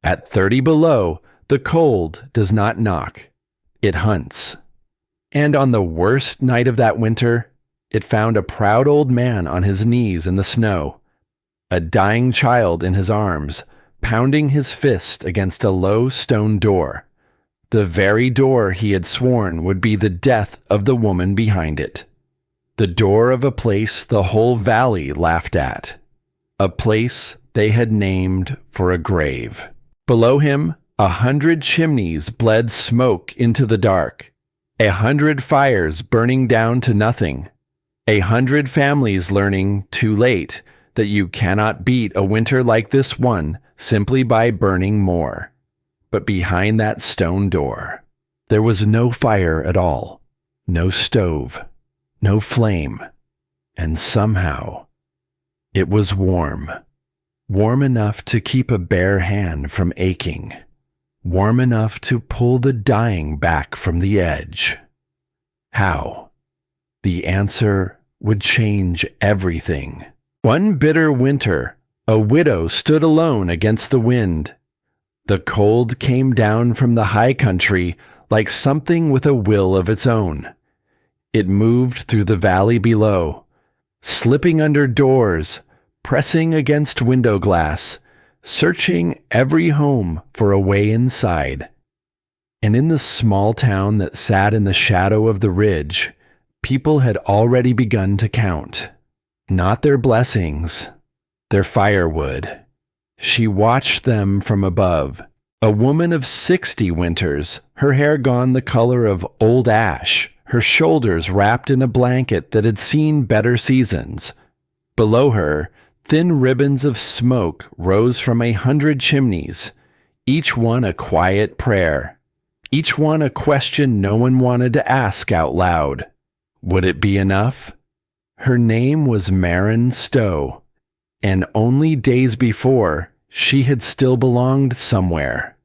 At 30 below, the cold does not knock. It hunts. And on the worst night of that winter, it found a proud old man on his knees in the snow, a dying child in his arms, pounding his fist against a low stone door, the very door he had sworn would be the death of the woman behind it. The door of a place the whole valley laughed at, a place they had named for a grave. Below him, 100 chimneys bled smoke into the dark, 100 fires burning down to nothing, 100 families learning too late that you cannot beat a winter like this one simply by burning more. But behind that stone door, there was no fire at all, no stove, no flame, and somehow it was warm. Warm enough to keep a bare hand from aching. Warm enough to pull the dying back from the edge. How? The answer would change everything. One bitter winter, a widow stood alone against the wind. The cold came down from the high country like something with a will of its own. It moved through the valley below, slipping under doors, pressing against window glass, searching every home for a way inside. And in the small town that sat in the shadow of the ridge, people had already begun to count. Not their blessings, their firewood. She watched them from above. A woman of 60 winters, her hair gone the color of old ash, her shoulders wrapped in a blanket that had seen better seasons. Below her, thin ribbons of smoke rose from 100 chimneys, each one a quiet prayer, each one a question no one wanted to ask out loud. Would it be enough? Her name was Marin Stowe, and only days before, she had still belonged somewhere.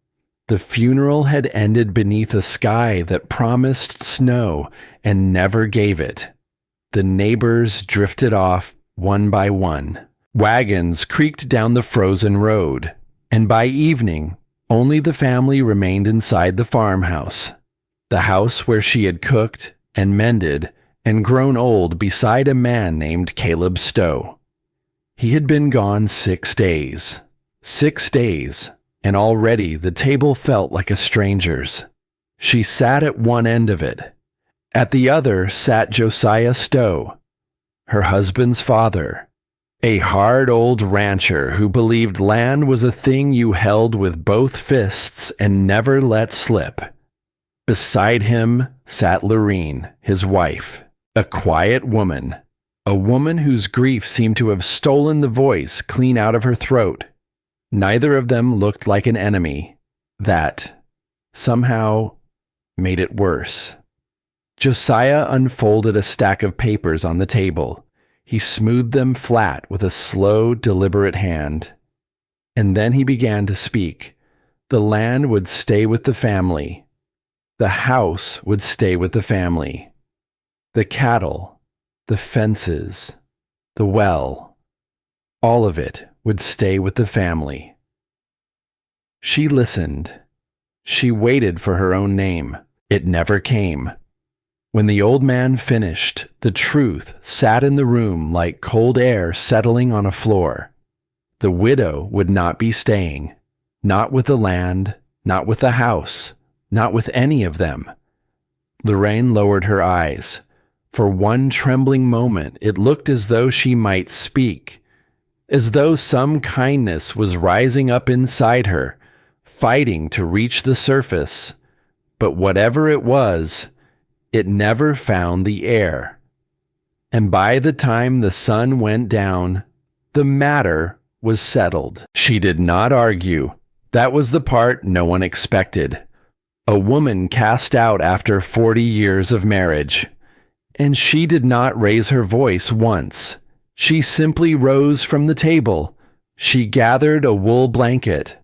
The funeral had ended beneath a sky that promised snow and never gave it. The neighbors drifted off one by one. Wagons creaked down the frozen road, and by evening, only the family remained inside the farmhouse, the house where she had cooked and mended and grown old beside a man named Caleb Stowe. He had been gone 6 days. 6 days, and already the table felt like a stranger's. She sat at one end of it. At the other sat Josiah Stowe, her husband's father, a hard old rancher who believed land was a thing you held with both fists and never let slip. Beside him sat Lorene, his wife, a quiet woman, a woman whose grief seemed to have stolen the voice clean out of her throat. Neither of them looked like an enemy. That, somehow, made it worse. Josiah unfolded a stack of papers on the table. He smoothed them flat with a slow, deliberate hand. And then he began to speak. The land would stay with the family. The house would stay with the family. The cattle, the fences, the well, all of it would stay with the family. She listened. She waited for her own name. It never came. When the old man finished, the truth sat in the room like cold air settling on a floor. The widow would not be staying. Not with the land, not with the house, not with any of them. Lorraine lowered her eyes. For one trembling moment, it looked as though she might speak, as though some kindness was rising up inside her, fighting to reach the surface. But whatever it was, it never found the air. And by the time the sun went down, the matter was settled. She did not argue. That was the part no one expected. A woman cast out after 40 years of marriage. And she did not raise her voice once. She simply rose from the table. She gathered a wool blanket,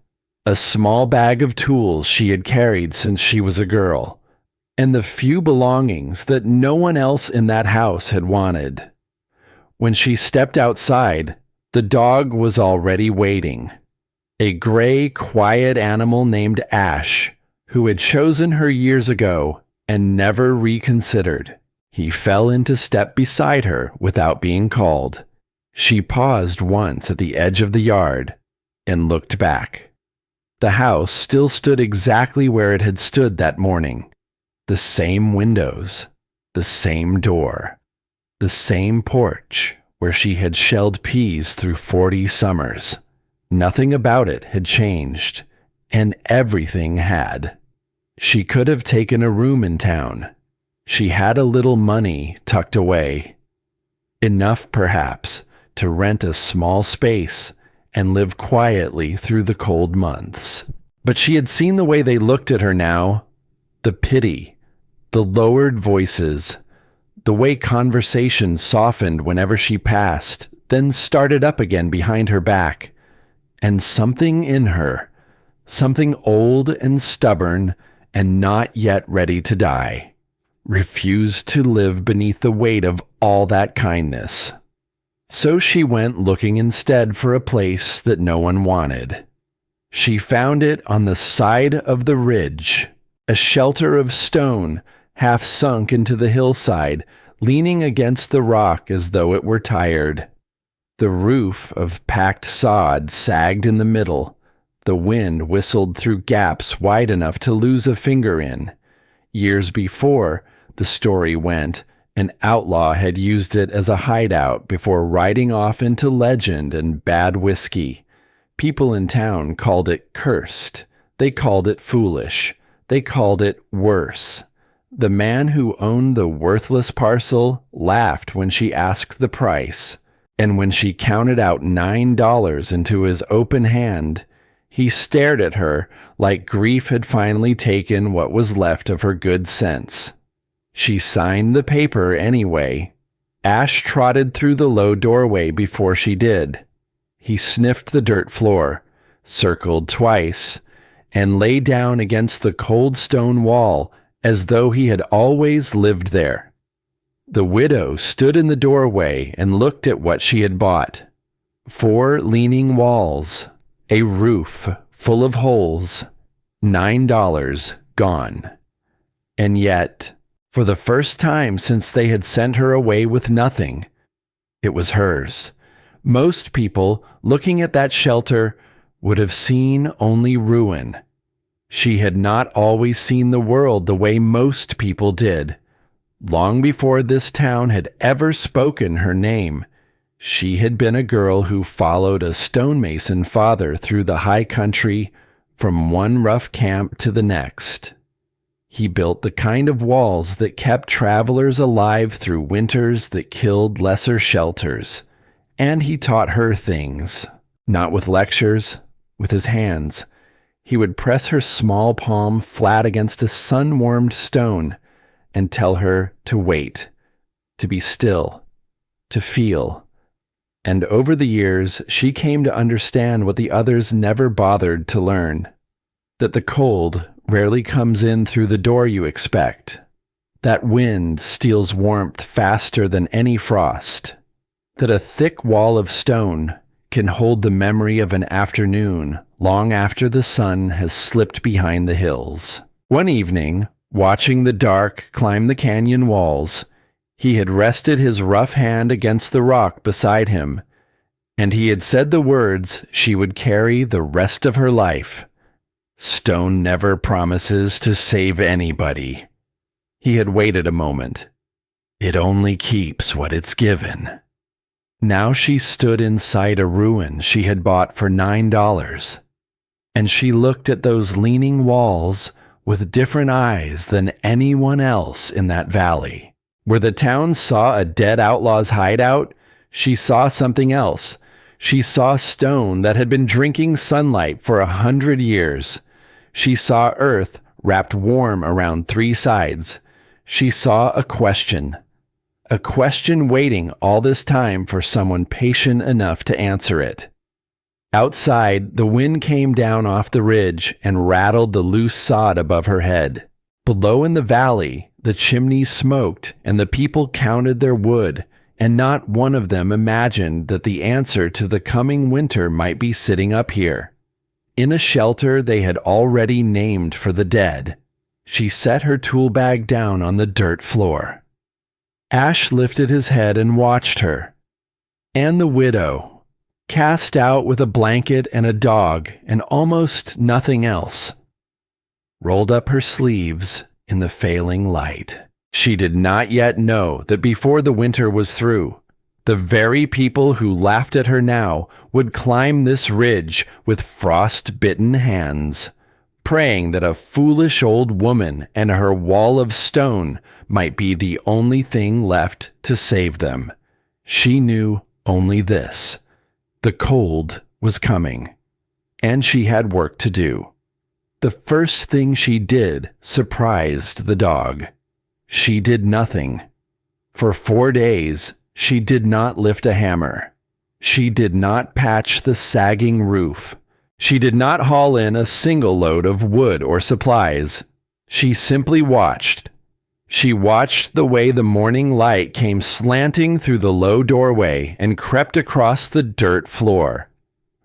a small bag of tools she had carried since she was a girl, and the few belongings that no one else in that house had wanted. When she stepped outside, the dog was already waiting. A gray, quiet animal named Ash, who had chosen her years ago and never reconsidered. He fell into step beside her without being called. She paused once at the edge of the yard and looked back. The house still stood exactly where it had stood that morning. The same windows, the same door, the same porch where she had shelled peas through 40 summers. Nothing about it had changed, and everything had. She could have taken a room in town. She had a little money tucked away. Enough, perhaps, to rent a small space and live quietly through the cold months. But she had seen the way they looked at her now. The pity, the lowered voices, the way conversation softened whenever she passed, then started up again behind her back. And something in her, something old and stubborn and not yet ready to die, refused to live beneath the weight of all that kindness. So she went looking instead for a place that no one wanted. She found it on the side of the ridge, a shelter of stone half sunk into the hillside, leaning against the rock as though it were tired. The roof of packed sod sagged in the middle. The wind whistled through gaps wide enough to lose a finger in. Years before, the story went, an outlaw had used it as a hideout before riding off into legend and bad whiskey. People in town called it cursed. They called it foolish. They called it worse. The man who owned the worthless parcel laughed when she asked the price. And when she counted out $9 into his open hand, he stared at her like grief had finally taken what was left of her good sense. She signed the paper anyway. Ash trotted through the low doorway before she did. He sniffed the dirt floor, circled twice, and lay down against the cold stone wall as though he had always lived there. The widow stood in the doorway and looked at what she had bought. 4 leaning walls, a roof full of holes, $9 gone. And yet, for the first time since they had sent her away with nothing, it was hers. Most people, looking at that shelter, would have seen only ruin. She had not always seen the world the way most people did. Long before this town had ever spoken her name, she had been a girl who followed a stonemason father through the high country from one rough camp to the next. He built the kind of walls that kept travelers alive through winters that killed lesser shelters, and he taught her things, not with lectures, with his hands. He would press her small palm flat against a sun-warmed stone and tell her to wait, to be still, to feel. And over the years, she came to understand what the others never bothered to learn, that the cold rarely comes in through the door you expect, that wind steals warmth faster than any frost, that a thick wall of stone can hold the memory of an afternoon long after the sun has slipped behind the hills. One evening, watching the dark climb the canyon walls, he had rested his rough hand against the rock beside him, and he had said the words she would carry the rest of her life. Stone never promises to save anybody. He had waited a moment. It only keeps what it's given. Now she stood inside a ruin she had bought for $9, and she looked at those leaning walls with different eyes than anyone else in that valley. Where the town saw a dead outlaw's hideout, she saw something else. She saw stone that had been drinking sunlight for 100 years. She saw earth wrapped warm around 3 sides. She saw a question waiting all this time for someone patient enough to answer it. Outside, the wind came down off the ridge and rattled the loose sod above her head. Below in the valley, the chimneys smoked and the people counted their wood, and not one of them imagined that the answer to the coming winter might be sitting up here. In a shelter they had already named for the dead, she set her tool bag down on the dirt floor. Ash lifted his head and watched her. And the widow, cast out with a blanket and a dog and almost nothing else, rolled up her sleeves in the failing light. She did not yet know that before the winter was through, the very people who laughed at her now would climb this ridge with frost-bitten hands, praying that a foolish old woman and her wall of stone might be the only thing left to save them. She knew only this: the cold was coming, and she had work to do. The first thing she did surprised the dog. She did nothing. For 4 days, she did not lift a hammer. She did not patch the sagging roof. She did not haul in a single load of wood or supplies. She simply watched. She watched the way the morning light came slanting through the low doorway and crept across the dirt floor,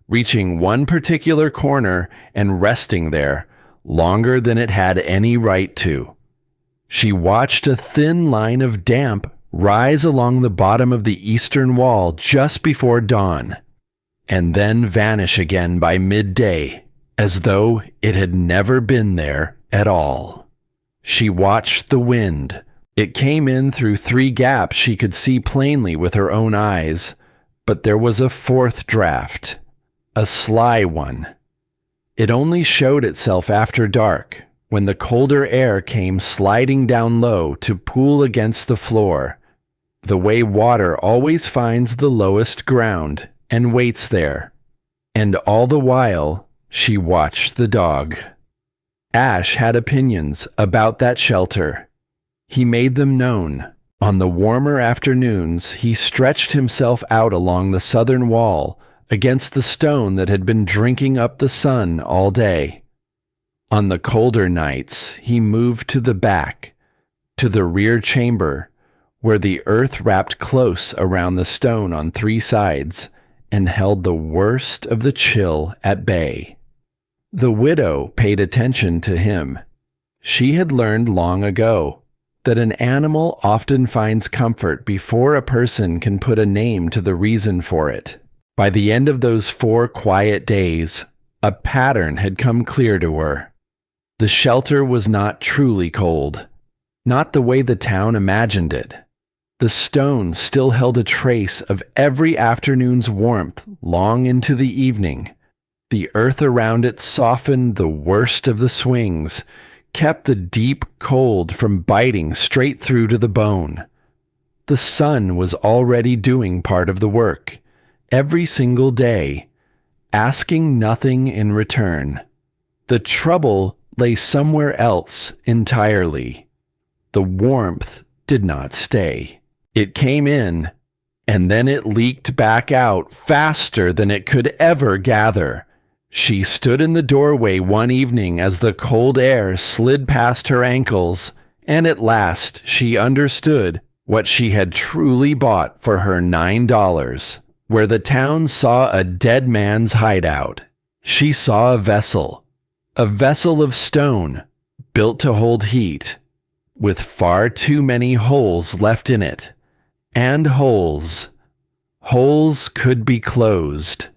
reaching one particular corner and resting there longer than it had any right to. She watched a thin line of damp rise along the bottom of the eastern wall just before dawn, and then vanish again by midday, as though it had never been there at all. She watched the wind. It came in through 3 gaps she could see plainly with her own eyes, but there was a 4th draft, a sly one. It only showed itself after dark, when the colder air came sliding down low to pool against the floor, the way water always finds the lowest ground and waits there. And all the while, she watched the dog. Ash had opinions about that shelter. He made them known. On the warmer afternoons, he stretched himself out along the southern wall against the stone that had been drinking up the sun all day. On the colder nights, he moved to the back, to the rear chamber, where the earth wrapped close around the stone on 3 sides and held the worst of the chill at bay. The widow paid attention to him. She had learned long ago that an animal often finds comfort before a person can put a name to the reason for it. By the end of those 4 quiet days, a pattern had come clear to her. The shelter was not truly cold, not the way the town imagined it. The stone still held a trace of every afternoon's warmth long into the evening. The earth around it softened the worst of the swings, kept the deep cold from biting straight through to the bone. The sun was already doing part of the work, every single day, asking nothing in return. The trouble lay somewhere else entirely. The warmth did not stay. It came in, and then it leaked back out faster than it could ever gather. She stood in the doorway one evening as the cold air slid past her ankles, and at last she understood what she had truly bought for her $9. Where the town saw a dead man's hideout, she saw a vessel of stone, built to hold heat, with far too many holes left in it. And holes could be closed.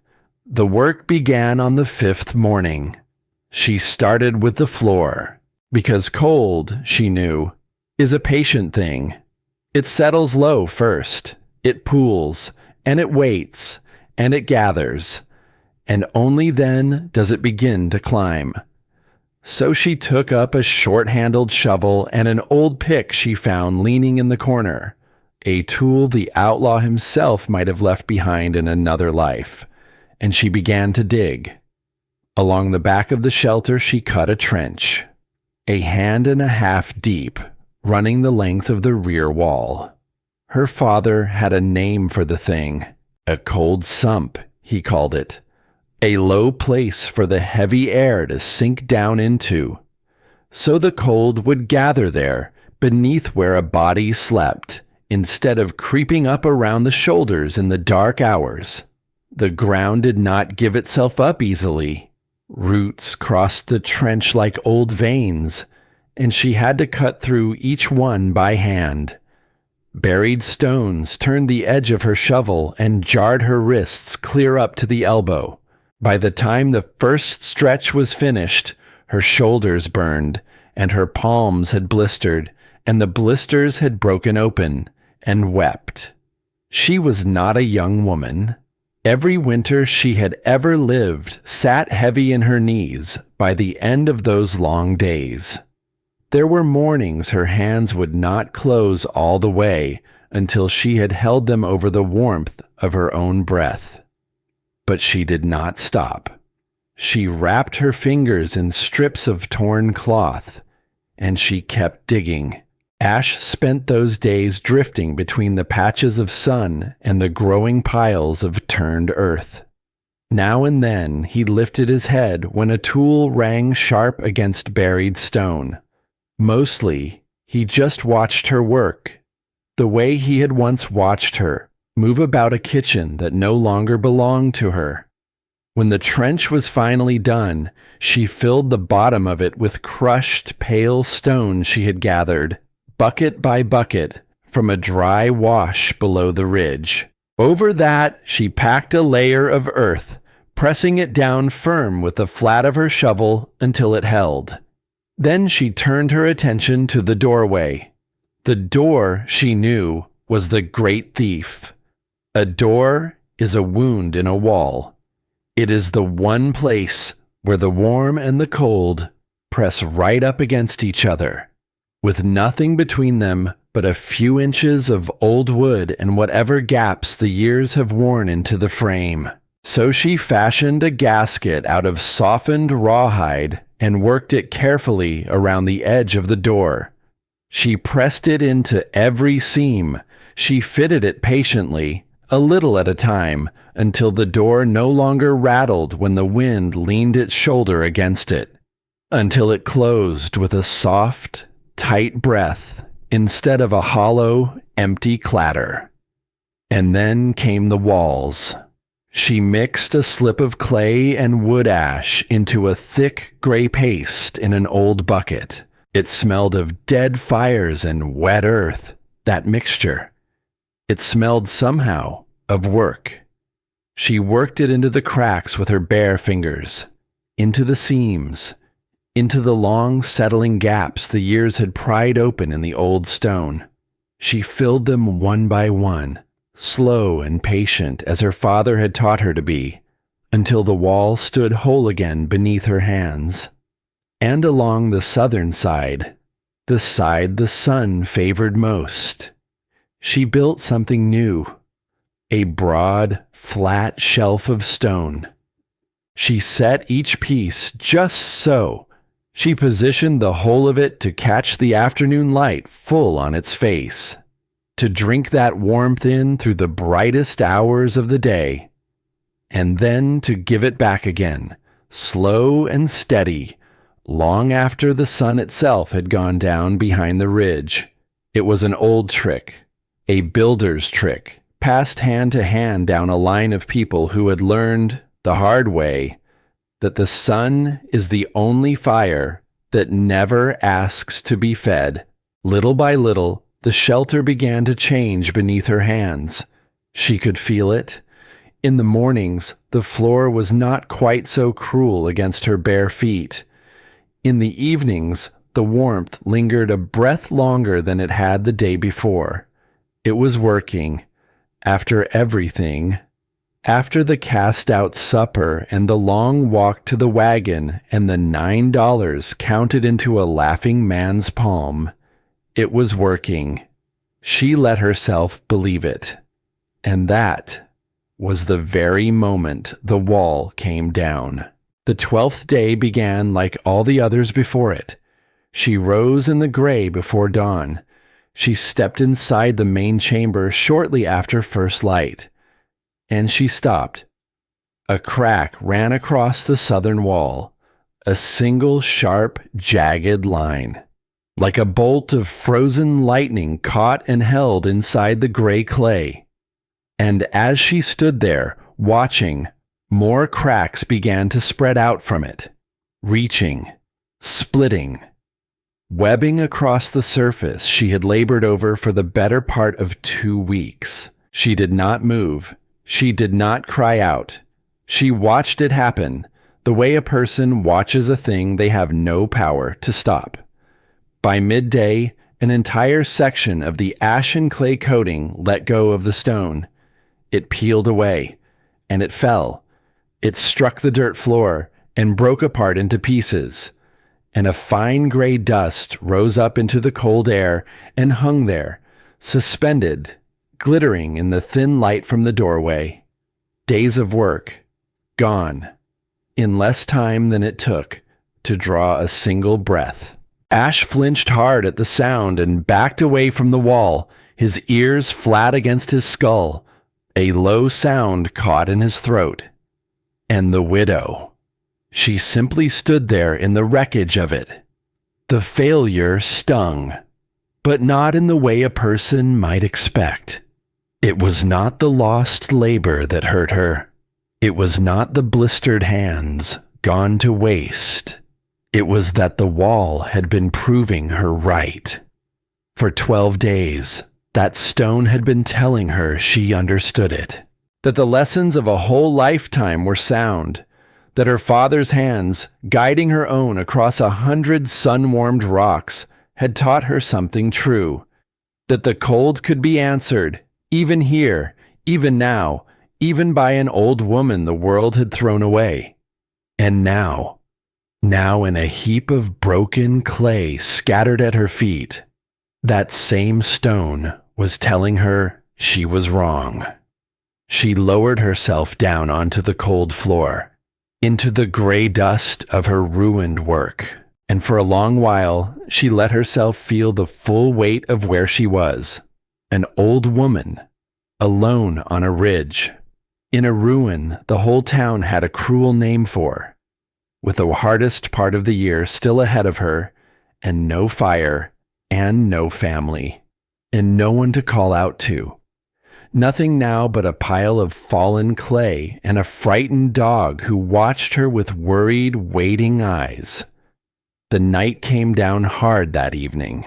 The work began on the 5th morning. She started with the floor, because cold, she knew, is a patient thing. It settles low first, it pools, and it waits, and it gathers, and only then does it begin to climb. So she took up a short-handled shovel and an old pick she found leaning in the corner, a tool the outlaw himself might have left behind in another life, and she began to dig. Along the back of the shelter she cut a trench, 1.5 hands deep, running the length of the rear wall. Her father had a name for the thing, a cold sump, he called it, a low place for the heavy air to sink down into. So the cold would gather there, beneath where a body slept, instead of creeping up around the shoulders in the dark hours. The ground did not give itself up easily. Roots crossed the trench like old veins, and she had to cut through each one by hand. Buried stones turned the edge of her shovel and jarred her wrists clear up to the elbow. By the time the first stretch was finished, her shoulders burned, and her palms had blistered, and the blisters had broken open, and wept. She was not a young woman. Every winter she had ever lived sat heavy in her knees by the end of those long days. There were mornings her hands would not close all the way until she had held them over the warmth of her own breath. But she did not stop. She wrapped her fingers in strips of torn cloth, and she kept digging. Ash spent those days drifting between the patches of sun and the growing piles of turned earth. Now and then he lifted his head when a tool rang sharp against buried stone. Mostly, he just watched her work, the way he had once watched her move about a kitchen that no longer belonged to her. When the trench was finally done, she filled the bottom of it with crushed, pale stone she had gathered, bucket by bucket, from a dry wash below the ridge. Over that, she packed a layer of earth, pressing it down firm with the flat of her shovel until it held. Then she turned her attention to the doorway. The door, she knew, was the great thief. A door is a wound in a wall. It is the one place where the warm and the cold press right up against each other, with nothing between them but a few inches of old wood and whatever gaps the years have worn into the frame. So she fashioned a gasket out of softened rawhide and worked it carefully around the edge of the door. She pressed it into every seam. She fitted it patiently, a little at a time, until the door no longer rattled when the wind leaned its shoulder against it, until it closed with a soft, tight breath instead of a hollow, empty clatter. And then came the walls. She mixed a slip of clay and wood ash into a thick gray paste in an old bucket. It smelled of dead fires and wet earth, that mixture. It smelled somehow of work. She worked it into the cracks with her bare fingers, into the seams, into the long settling gaps the years had pried open in the old stone. She filled them one by one, slow and patient as her father had taught her to be, until the wall stood whole again beneath her hands. And along the southern side the sun favored most, she built something new, a broad, flat shelf of stone. She set each piece just so. She positioned the whole of it to catch the afternoon light full on its face, to drink that warmth in through the brightest hours of the day, and then to give it back again, slow and steady, long after the sun itself had gone down behind the ridge. It was an old trick, a builder's trick, passed hand to hand down a line of people who had learned, the hard way, that the sun is the only fire that never asks to be fed. Little by little, the shelter began to change beneath her hands. She could feel it. In the mornings, the floor was not quite so cruel against her bare feet. In the evenings, the warmth lingered a breath longer than it had the day before. It was working. After everything, after the cast-out supper and the long walk to the wagon and the $9 counted into a laughing man's palm, it was working. She let herself believe it. And that was the very moment the wall came down. The 12th day began like all the others before it. She rose in the gray before dawn. She stepped inside the main chamber shortly after first light. And she stopped. A crack ran across the southern wall, a single sharp, jagged line, like a bolt of frozen lightning caught and held inside the gray clay. And as she stood there, watching, More cracks began to spread out from it, reaching, splitting, webbing across the surface she had labored over for the better part of 2 weeks. She did not move. She did not cry out. She watched it happen, the way a person watches a thing they have no power to stop. By midday, an entire section of the ashen clay coating let go of the stone. It peeled away, and it fell. It struck the dirt floor and broke apart into pieces, and a fine gray dust rose up into the cold air and hung there, suspended, glittering in the thin light from the doorway. Days of work, gone, in less time than it took to draw a single breath. Ash flinched hard at the sound and backed away from the wall, his ears flat against his skull. A low sound caught in his throat. And the widow. She simply stood there in the wreckage of it. The failure stung, but not in the way a person might expect. It was not the lost labor that hurt her. It was not the blistered hands gone to waste. It was that the wall had been proving her right. For 12 days, that stone had been telling her she understood it, that the lessons of a whole lifetime were sound, that her father's hands, guiding her own across 100 sun-warmed rocks, had taught her something true, that the cold could be answered, even here, even now, even by an old woman the world had thrown away. And now in a heap of broken clay scattered at her feet, that same stone was telling her she was wrong. She lowered herself down onto the cold floor, into the gray dust of her ruined work, and for a long while she let herself feel the full weight of where she was, an old woman, alone on a ridge, in a ruin the whole town had a cruel name for, with the hardest part of the year still ahead of her, and no fire, and no family, and no one to call out to. Nothing now but a pile of fallen clay and a frightened dog who watched her with worried, waiting eyes. The night came down hard that evening,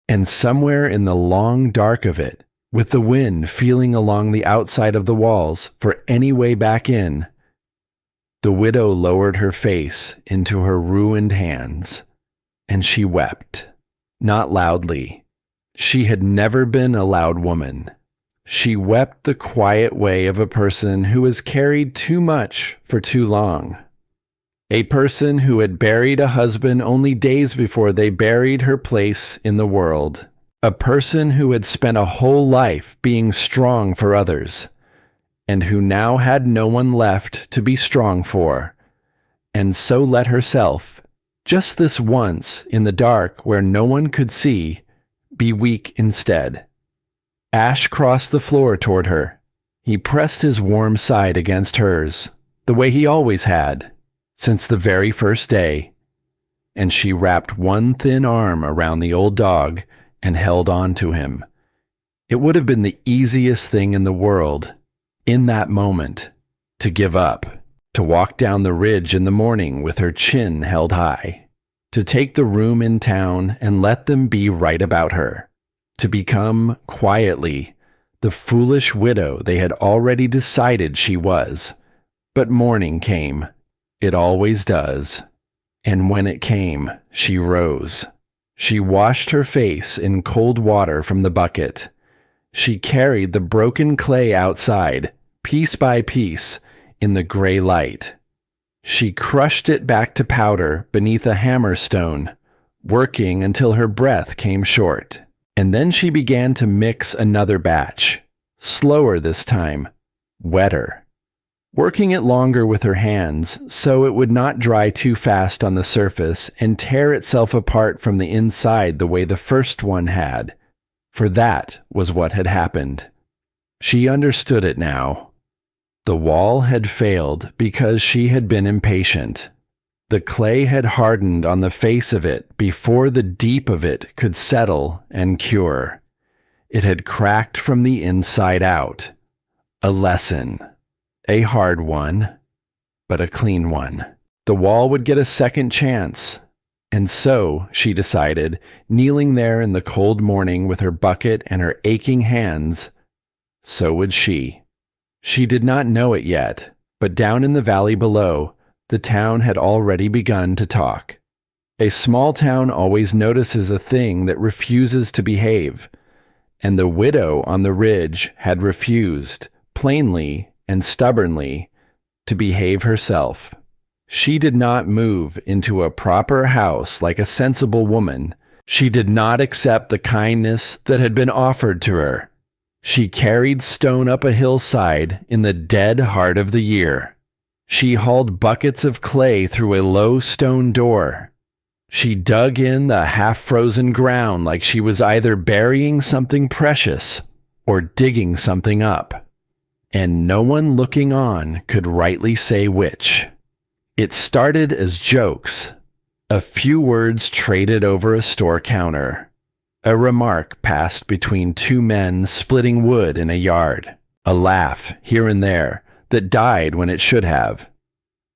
and somewhere in the long dark of it, with the wind feeling along the outside of the walls for any way back in, the widow lowered her face into her ruined hands, and she wept, not loudly. She had never been a loud woman. She wept the quiet way of a person who has carried too much for too long. A person who had buried a husband only days before they buried her place in the world. A person who had spent a whole life being strong for others, and who now had no one left to be strong for, and so let herself, just this once in the dark where no one could see, be weak instead. Ash crossed the floor toward her. He pressed his warm side against hers, the way he always had, since the very first day, and she wrapped one thin arm around the old dog and held on to him. It would have been the easiest thing in the world, in that moment, to give up, to walk down the ridge in the morning with her chin held high, to take the room in town and let them be right about her, to become, quietly, the foolish widow they had already decided she was. But morning came. It always does. And when it came, she rose. She washed her face in cold water from the bucket. She carried the broken clay outside, piece by piece, in the gray light. She crushed it back to powder beneath a hammerstone, working until her breath came short. And then she began to mix another batch, slower this time, wetter, working it longer with her hands so it would not dry too fast on the surface and tear itself apart from the inside the way the first one had, for that was what had happened. She understood it now. The wall had failed because she had been impatient. The clay had hardened on the face of it before the deep of it could settle and cure. It had cracked from the inside out. A lesson. A hard one, but a clean one. The wall would get a second chance. And so, she decided, kneeling there in the cold morning with her bucket and her aching hands, so would she. She did not know it yet, but down in the valley below, the town had already begun to talk. A small town always notices a thing that refuses to behave, and the widow on the ridge had refused, plainly and stubbornly, to behave herself. She did not move into a proper house like a sensible woman. She did not accept the kindness that had been offered to her. She carried stone up a hillside in the dead heart of the year. She hauled buckets of clay through a low stone door. She dug in the half-frozen ground like she was either burying something precious or digging something up. And no one looking on could rightly say which. It started as jokes, a few words traded over a store counter, a remark passed between two men splitting wood in a yard, a laugh here and there that died when it should have.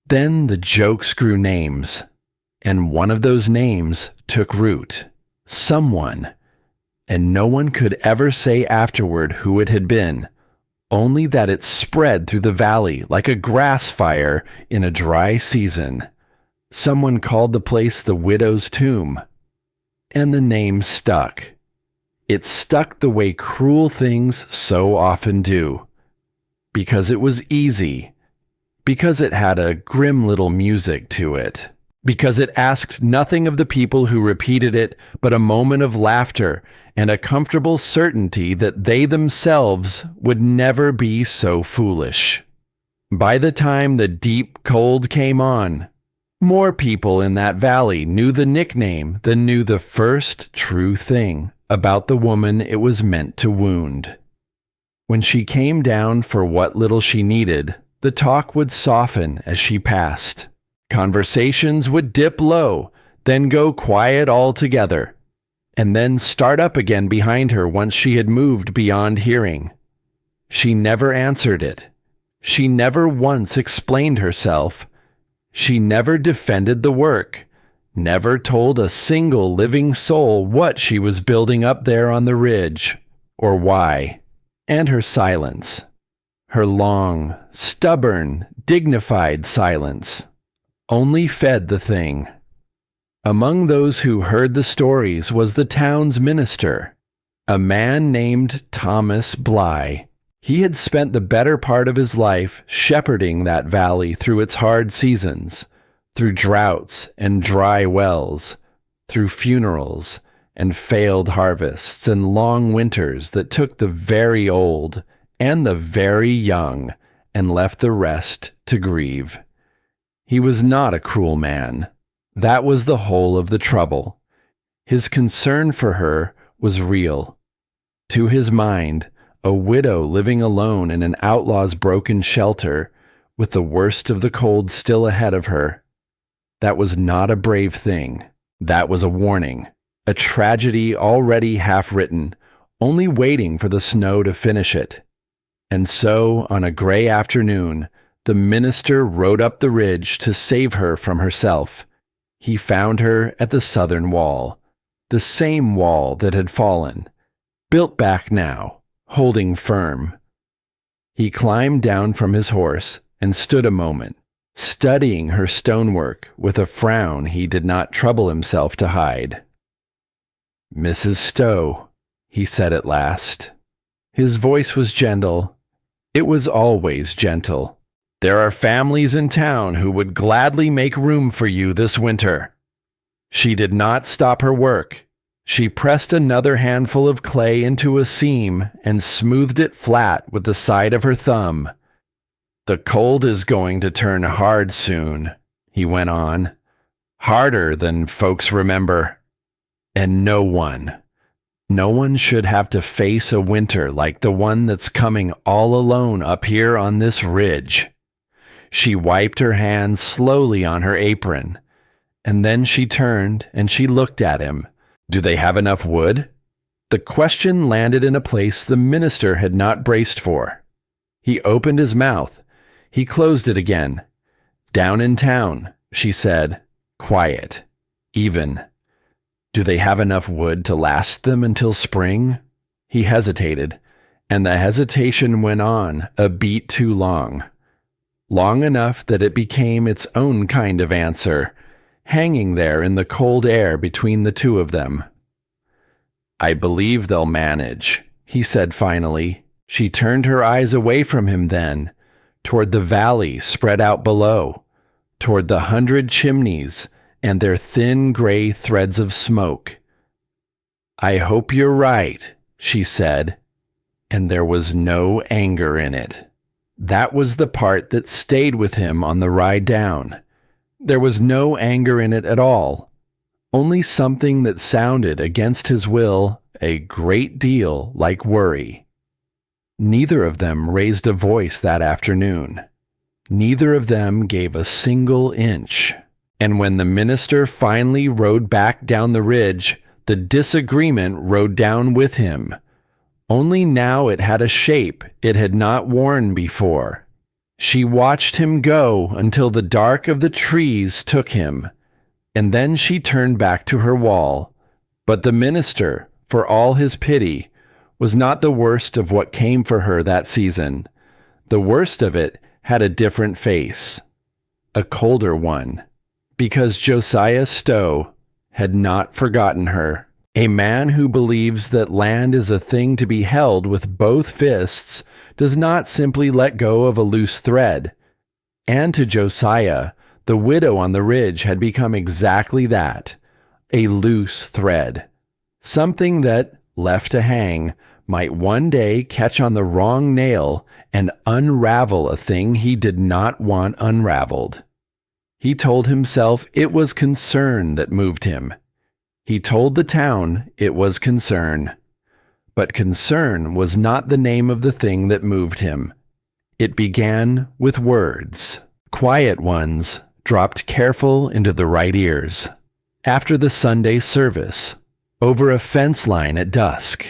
Then the jokes grew names, and one of those names took root, someone, and no one could ever say afterward who it had been, only that it spread through the valley like a grass fire in a dry season. Someone called the place the widow's tomb, and the name stuck. It stuck the way cruel things so often do, because it was easy, because it had a grim little music to it, because it asked nothing of the people who repeated it but a moment of laughter and a comfortable certainty that they themselves would never be so foolish. By the time the deep cold came on, more people in that valley knew the nickname than knew the first true thing about the woman it was meant to wound. When she came down for what little she needed, the talk would soften as she passed. Conversations would dip low, then go quiet altogether, and then start up again behind her once she had moved beyond hearing. She never answered it. She never once explained herself. She never defended the work, never told a single living soul what she was building up there on the ridge, or why. And her silence, her long, stubborn, dignified silence, only fed the thing. Among those who heard the stories was the town's minister, a man named Thomas Bly. He had spent the better part of his life shepherding that valley through its hard seasons, through droughts and dry wells, through funerals and failed harvests and long winters that took the very old and the very young and left the rest to grieve. He was not a cruel man. That was the whole of the trouble. His concern for her was real. To his mind, a widow living alone in an outlaw's broken shelter, with the worst of the cold still ahead of her, that was not a brave thing. That was a warning, a tragedy already half written, only waiting for the snow to finish it. And so, on a gray afternoon, the minister rode up the ridge to save her from herself. He found her at the southern wall, the same wall that had fallen, built back now, holding firm. He climbed down from his horse and stood a moment, studying her stonework with a frown he did not trouble himself to hide. "Mrs. Stowe," he said at last. His voice was gentle. It was always gentle. "There are families in town who would gladly make room for you this winter." She did not stop her work. She pressed another handful of clay into a seam and smoothed it flat with the side of her thumb. "The cold is going to turn hard soon," he went on. "Harder than folks remember. And no one should have to face a winter like the one that's coming all alone up here on this ridge." She wiped her hands slowly on her apron, and then she turned and she looked at him. "Do they have enough wood?" The question landed in a place the minister had not braced for. He opened his mouth. He closed it again. "Down in town," she said. "Quiet. Even. Do they have enough wood to last them until spring?" He hesitated, and the hesitation went on a beat too long. Long enough that it became its own kind of answer, hanging there in the cold air between the two of them. "I believe they'll manage," he said finally. She turned her eyes away from him then, toward the valley spread out below, toward the 100 chimneys and their thin gray threads of smoke. "I hope you're right," she said, and there was no anger in it. That was the part that stayed with him on the ride down. There was no anger in it at all, only something that sounded against his will a great deal like worry. Neither of them raised a voice that afternoon. Neither of them gave a single inch. And when the minister finally rode back down the ridge, the disagreement rode down with him. Only now it had a shape it had not worn before. She watched him go until the dark of the trees took him, and then she turned back to her wall. But the minister, for all his pity, was not the worst of what came for her that season. The worst of it had a different face, a colder one, because Josiah Stowe had not forgotten her. A man who believes that land is a thing to be held with both fists does not simply let go of a loose thread. And to Josiah, the widow on the ridge had become exactly that, a loose thread. Something that, left to hang, might one day catch on the wrong nail and unravel a thing he did not want unraveled. He told himself it was concern that moved him. He told the town it was concern. But concern was not the name of the thing that moved him. It began with words, quiet ones, dropped careful into the right ears. After the Sunday service, over a fence line at dusk,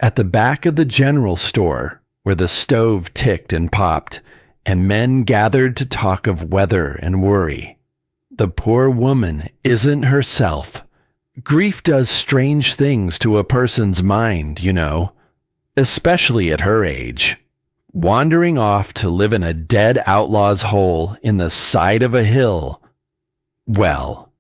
at the back of the general store, where the stove ticked and popped, and men gathered to talk of weather and worry. The poor woman isn't herself. Grief does strange things to a person's mind, you know, especially at her age. Wandering off to live in a dead outlaw's hole in the side of a hill. Well,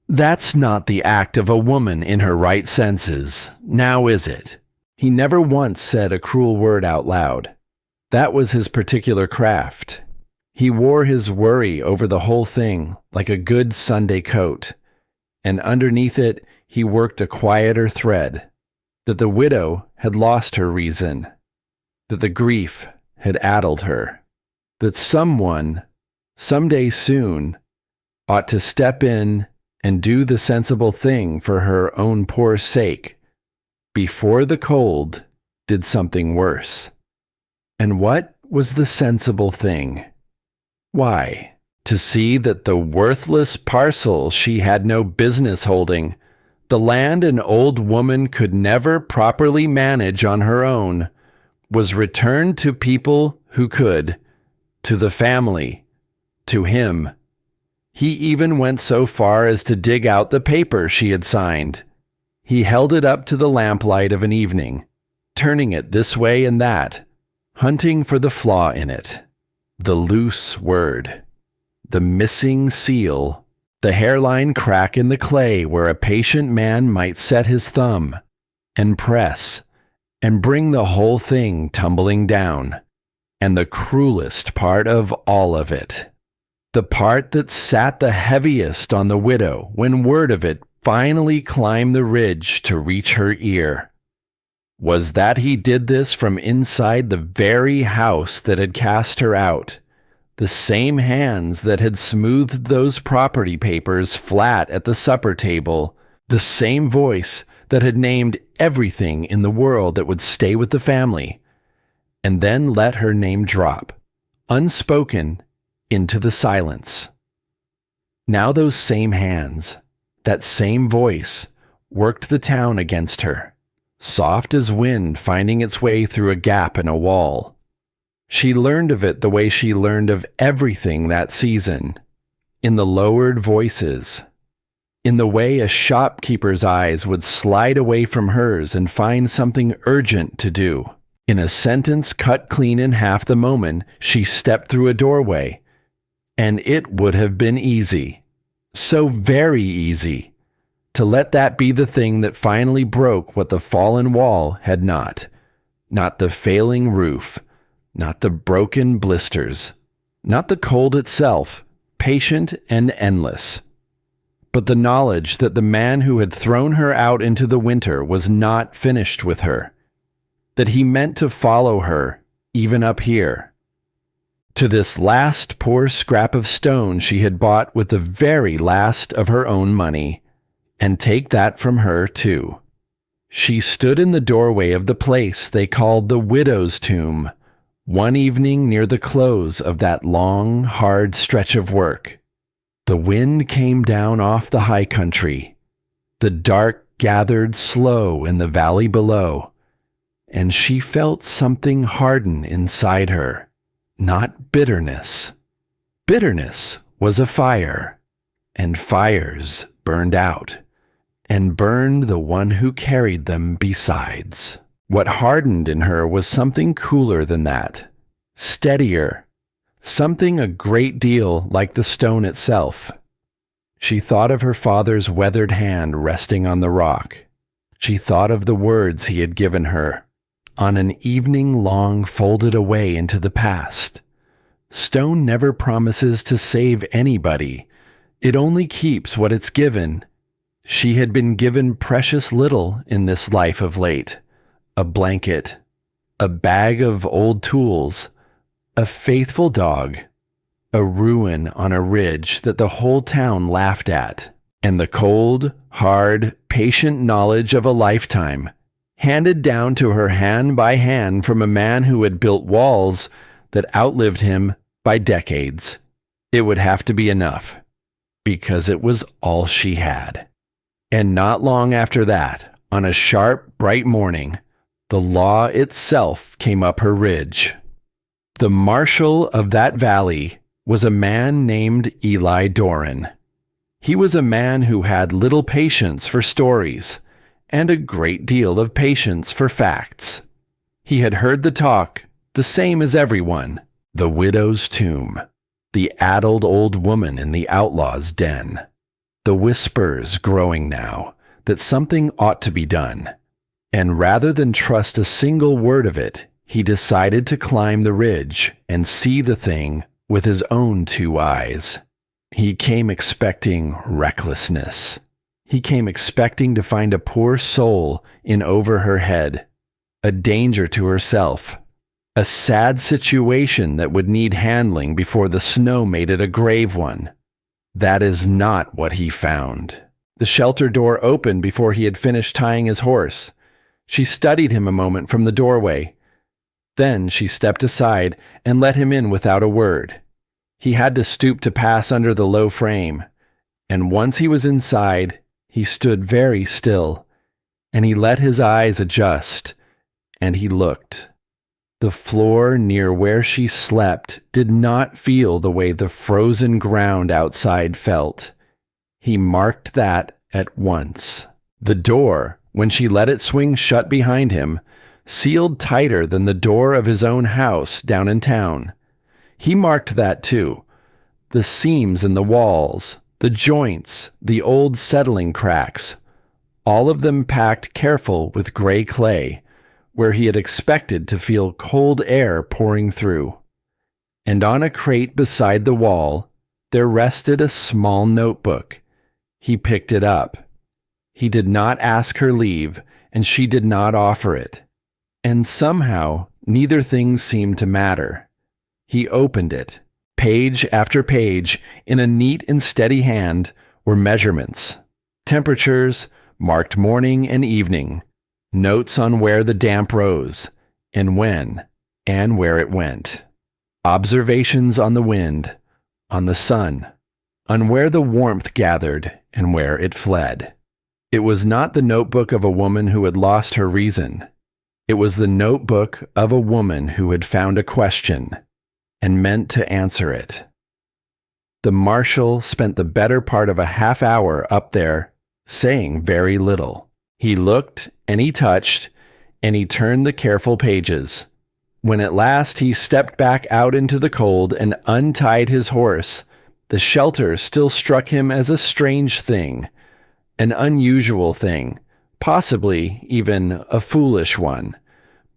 that's not the act of a woman in her right senses, now is it? He never once said a cruel word out loud. That was his particular craft. He wore his worry over the whole thing like a good Sunday coat, and underneath it he worked a quieter thread, that the widow had lost her reason, that the grief had addled her, that someone, someday soon, ought to step in and do the sensible thing for her own poor sake, before the cold did something worse. And what was the sensible thing? Why, to see that the worthless parcel she had no business holding, the land an old woman could never properly manage on her own, was returned to people who could, to the family, to him. He even went so far as to dig out the paper she had signed. He held it up to the lamplight of an evening, turning it this way and that, hunting for the flaw in it, the loose word, the missing seal, the hairline crack in the clay where a patient man might set his thumb and press and bring the whole thing tumbling down. And the cruelest part of all of it, the part that sat the heaviest on the widow when word of it finally climbed the ridge to reach her ear, was that he did this from inside the very house that had cast her out, the same hands that had smoothed those property papers flat at the supper table, the same voice that had named everything in the world that would stay with the family, and then let her name drop, unspoken, into the silence. Now those same hands, that same voice, worked the town against her, soft as wind finding its way through a gap in a wall. She learned of it the way she learned of everything that season, in the lowered voices, in the way a shopkeeper's eyes would slide away from hers and find something urgent to do, in a sentence cut clean in half the moment she stepped through a doorway. And it would have been easy, so very easy, to let that be the thing that finally broke what the fallen wall had not. Not the failing roof, not the broken blisters, not the cold itself, patient and endless, but the knowledge that the man who had thrown her out into the winter was not finished with her, that he meant to follow her, even up here, to this last poor scrap of stone she had bought with the very last of her own money, and take that from her too. She stood in the doorway of the place they called the widow's tomb, one evening near the close of that long, hard stretch of work. The wind came down off the high country. The dark gathered slow in the valley below, and she felt something harden inside her. Not bitterness. Bitterness was a fire, and fires burned out, and burned the one who carried them besides. What hardened in her was something cooler than that, steadier, something a great deal like the stone itself. She thought of her father's weathered hand resting on the rock. She thought of the words he had given her, on an evening long folded away into the past. Stone never promises to save anybody. It only keeps what it's given. She had been given precious little in this life of late. A blanket, a bag of old tools, a faithful dog, a ruin on a ridge that the whole town laughed at, and the cold, hard, patient knowledge of a lifetime, handed down to her hand by hand from a man who had built walls that outlived him by decades. It would have to be enough, because it was all she had. And not long after that, on a sharp, bright morning, the law itself came up her ridge. The marshal of that valley was a man named Eli Doran. He was a man who had little patience for stories, and a great deal of patience for facts. He had heard the talk, the same as everyone, the widow's tomb, the addled old woman in the outlaw's den, the whispers growing now that something ought to be done. And rather than trust a single word of it, he decided to climb the ridge and see the thing with his own two eyes. He came expecting recklessness. He came expecting to find a poor soul in over her head, a danger to herself, a sad situation that would need handling before the snow made it a grave one. That is not what he found. The shelter door opened before he had finished tying his horse. She studied him a moment from the doorway. Then she stepped aside and let him in without a word. He had to stoop to pass under the low frame, and once he was inside, he stood very still, and he let his eyes adjust, and he looked. The floor near where she slept did not feel the way the frozen ground outside felt. He marked that at once. The door, when she let it swing shut behind him, sealed tighter than the door of his own house down in town. He marked that too. The seams in the walls, the joints, the old settling cracks, all of them packed careful with gray clay, where he had expected to feel cold air pouring through. And on a crate beside the wall, there rested a small notebook. He picked it up. He did not ask her leave, and she did not offer it. And somehow, neither thing seemed to matter. He opened it. Page after page, in a neat and steady hand, were measurements, temperatures, marked morning and evening, notes on where the damp rose, and when, and where it went, observations on the wind, on the sun, on where the warmth gathered and where it fled. It was not the notebook of a woman who had lost her reason. It was the notebook of a woman who had found a question and meant to answer it. The marshal spent the better part of a half hour up there, saying very little. He looked and he touched and he turned the careful pages. When at last he stepped back out into the cold and untied his horse, the shelter still struck him as a strange thing, an unusual thing, possibly even a foolish one.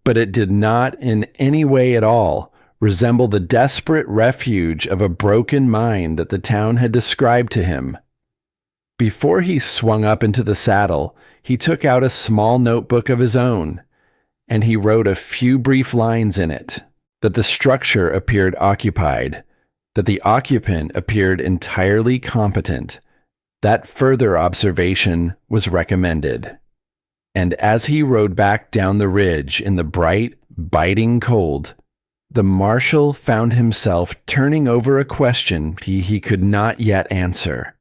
But it did not in any way at all resemble the desperate refuge of a broken mind that the town had described to him. Before he swung up into the saddle, he took out a small notebook of his own, and he wrote a few brief lines in it, that the structure appeared occupied, that the occupant appeared entirely competent, that further observation was recommended. And as he rode back down the ridge in the bright, biting cold, the marshal found himself turning over a question he could not yet answer.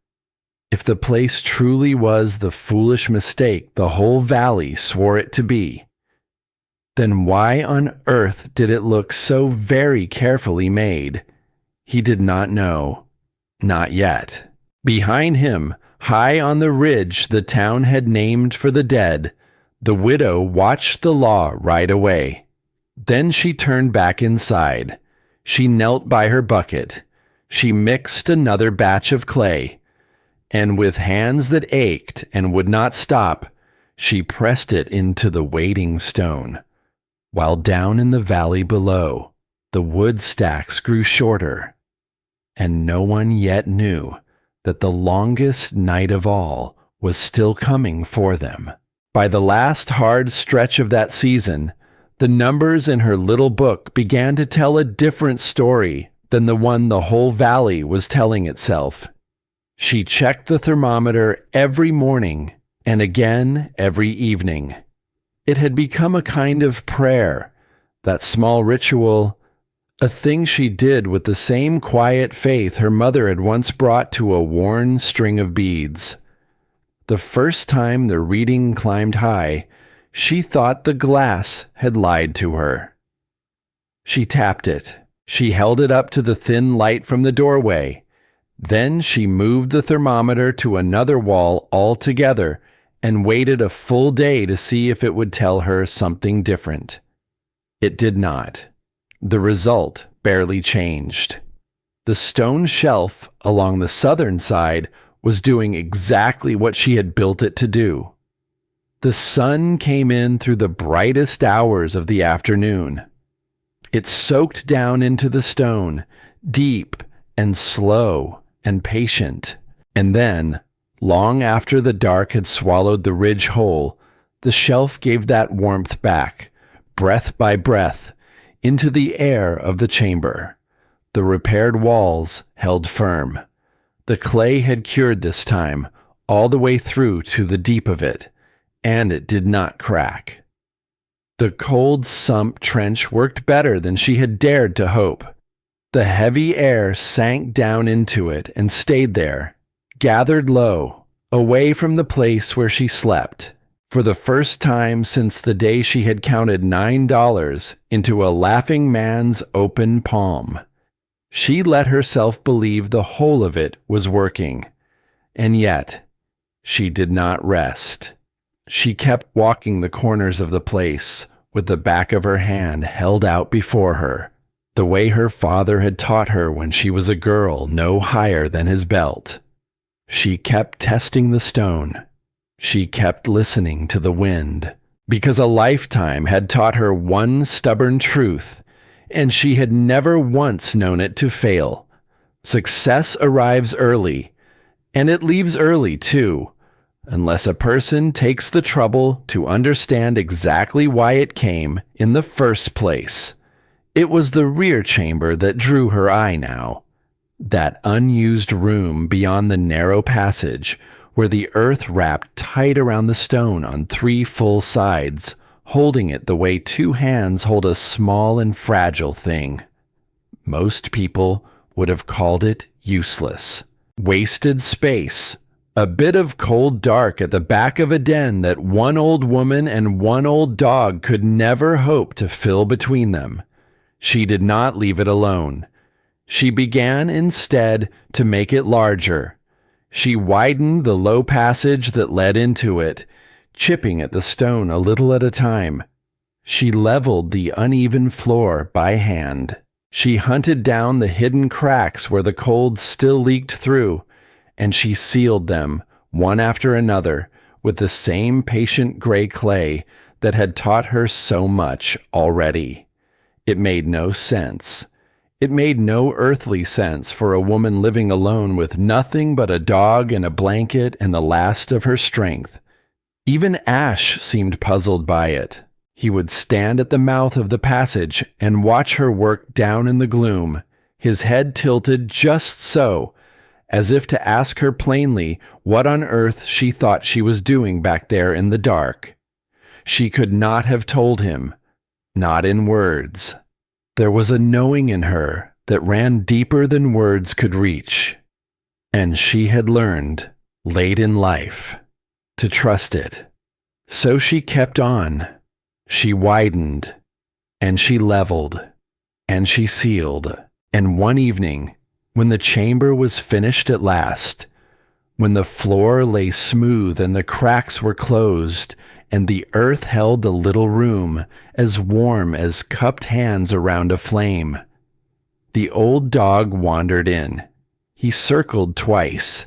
If the place truly was the foolish mistake the whole valley swore it to be, then why on earth did it look so very carefully made? He did not know. Not yet. Behind him, high on the ridge the town had named for the dead, the widow watched the law ride away. Then she turned back inside. She knelt by her bucket. She mixed another batch of clay, and with hands that ached and would not stop, she pressed it into the waiting stone. While down in the valley below, the wood stacks grew shorter, and no one yet knew that the longest night of all was still coming for them. By the last hard stretch of that season, the numbers in her little book began to tell a different story than the one the whole valley was telling itself. She checked the thermometer every morning and again every evening. It had become a kind of prayer, that small ritual, a thing she did with the same quiet faith her mother had once brought to a worn string of beads. The first time the reading climbed high, she thought the glass had lied to her. She tapped it. She held it up to the thin light from the doorway. Then she moved the thermometer to another wall altogether and waited a full day to see if it would tell her something different. It did not. The result barely changed. The stone shelf along the southern side was doing exactly what she had built it to do. The sun came in through the brightest hours of the afternoon. It soaked down into the stone, deep and slow and patient, and then, long after the dark had swallowed the ridge whole, the shelf gave that warmth back, breath by breath, into the air of the chamber. The repaired walls held firm. The clay had cured this time, all the way through to the deep of it, and it did not crack. The cold sump trench worked better than she had dared to hope. The heavy air sank down into it and stayed there, gathered low, away from the place where she slept, for the first time since the day she had counted $9 into a laughing man's open palm. She let herself believe the whole of it was working, and yet she did not rest. She kept walking the corners of the place with the back of her hand held out before her, the way her father had taught her when she was a girl no higher than his belt. She kept testing the stone. She kept listening to the wind, because a lifetime had taught her one stubborn truth, and she had never once known it to fail. Success arrives early, and it leaves early too, unless a person takes the trouble to understand exactly why it came in the first place. It was the rear chamber that drew her eye now. That unused room beyond the narrow passage, where the earth wrapped tight around the stone on 3 full sides, holding it the way 2 hands hold a small and fragile thing. Most people would have called it useless. Wasted space, A bit of cold dark at the back of a den that one old woman and one old dog could never hope to fill between them. She did not leave it alone. She began instead to make it larger. She widened the low passage that led into it, chipping at the stone a little at a time. She leveled the uneven floor by hand. She hunted down the hidden cracks where the cold still leaked through, and she sealed them, one after another, with the same patient gray clay that had taught her so much already. It made no sense. It made no earthly sense for a woman living alone with nothing but a dog and a blanket and the last of her strength. Even Ash seemed puzzled by it. He would stand at the mouth of the passage and watch her work down in the gloom, his head tilted just so, as if to ask her plainly what on earth she thought she was doing back there in the dark. She could not have told him, not in words. There was a knowing in her that ran deeper than words could reach, and she had learned, late in life, to trust it. So she kept on. She widened, and she leveled, and she sealed, and one evening, when the chamber was finished at last, when the floor lay smooth and the cracks were closed, and the earth held a little room as warm as cupped hands around a flame, the old dog wandered in. He circled twice.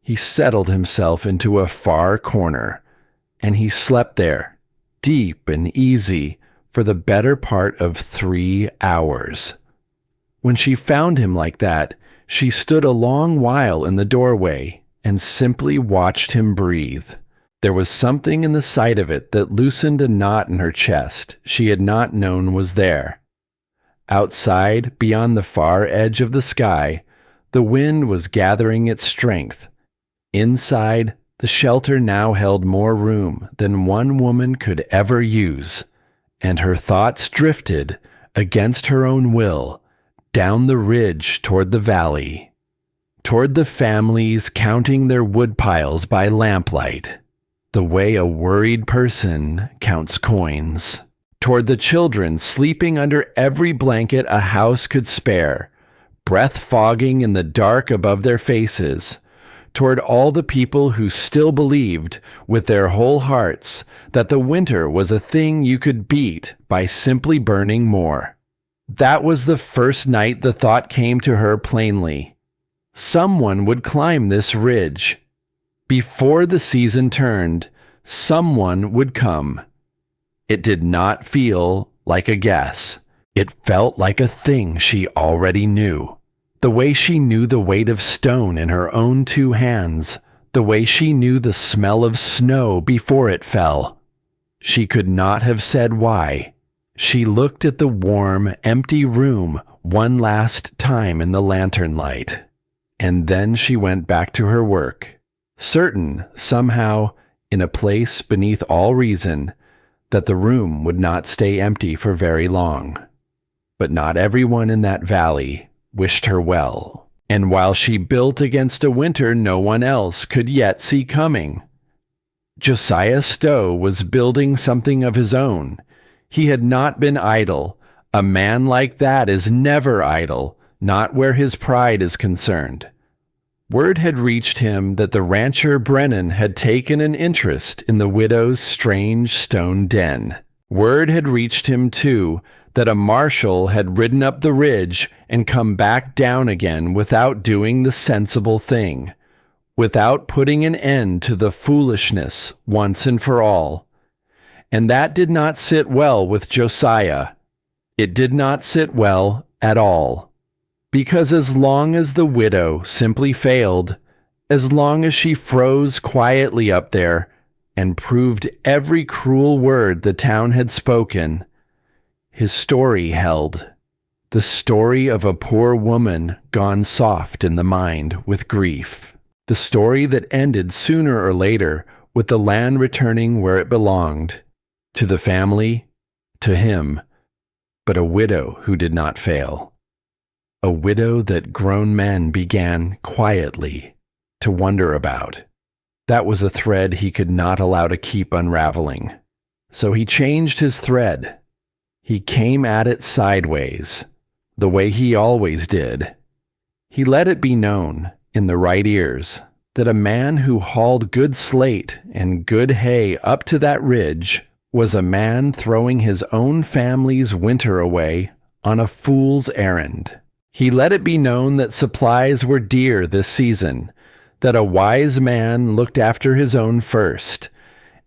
He settled himself into a far corner, and he slept there, deep and easy, for the better part of 3 hours. When she found him like that, she stood a long while in the doorway and simply watched him breathe. There was something in the sight of it that loosened a knot in her chest she had not known was there. Outside, beyond the far edge of the sky, the wind was gathering its strength. Inside, the shelter now held more room than one woman could ever use, and her thoughts drifted, against her own will, down the ridge toward the valley, toward the families counting their woodpiles by lamplight, the way a worried person counts coins, toward the children sleeping under every blanket a house could spare, breath fogging in the dark above their faces, toward all the people who still believed with their whole hearts that the winter was a thing you could beat by simply burning more. That was the first night the thought came to her plainly. Someone would climb this ridge. Before the season turned, someone would come. It did not feel like a guess. It felt like a thing she already knew. The way she knew the weight of stone in her own 2 hands, the way she knew the smell of snow before it fell. She could not have said why. She looked at the warm, empty room one last time in the lantern light, and then she went back to her work, certain, somehow, in a place beneath all reason, that the room would not stay empty for very long. But not everyone in that valley wished her well, and while she built against a winter no one else could yet see coming, Josiah Stowe was building something of his own. He had not been idle. A man like that is never idle, not where his pride is concerned. Word had reached him that the rancher Brennan had taken an interest in the widow's strange stone den. Word had reached him, too, that a marshal had ridden up the ridge and come back down again without doing the sensible thing, without putting an end to the foolishness once and for all. And that did not sit well with Josiah. It did not sit well at all. Because as long as the widow simply failed, as long as she froze quietly up there and proved every cruel word the town had spoken, his story held. The story of a poor woman gone soft in the mind with grief. The story that ended sooner or later with the land returning where it belonged, to the family, to him, but a widow who did not fail. A widow that grown men began quietly to wonder about. That was a thread he could not allow to keep unraveling. So he changed his thread. He came at it sideways, the way he always did. He let it be known, in the right ears, that a man who hauled good slate and good hay up to that ridge was a man throwing his own family's winter away on a fool's errand. He let it be known that supplies were dear this season, that a wise man looked after his own first,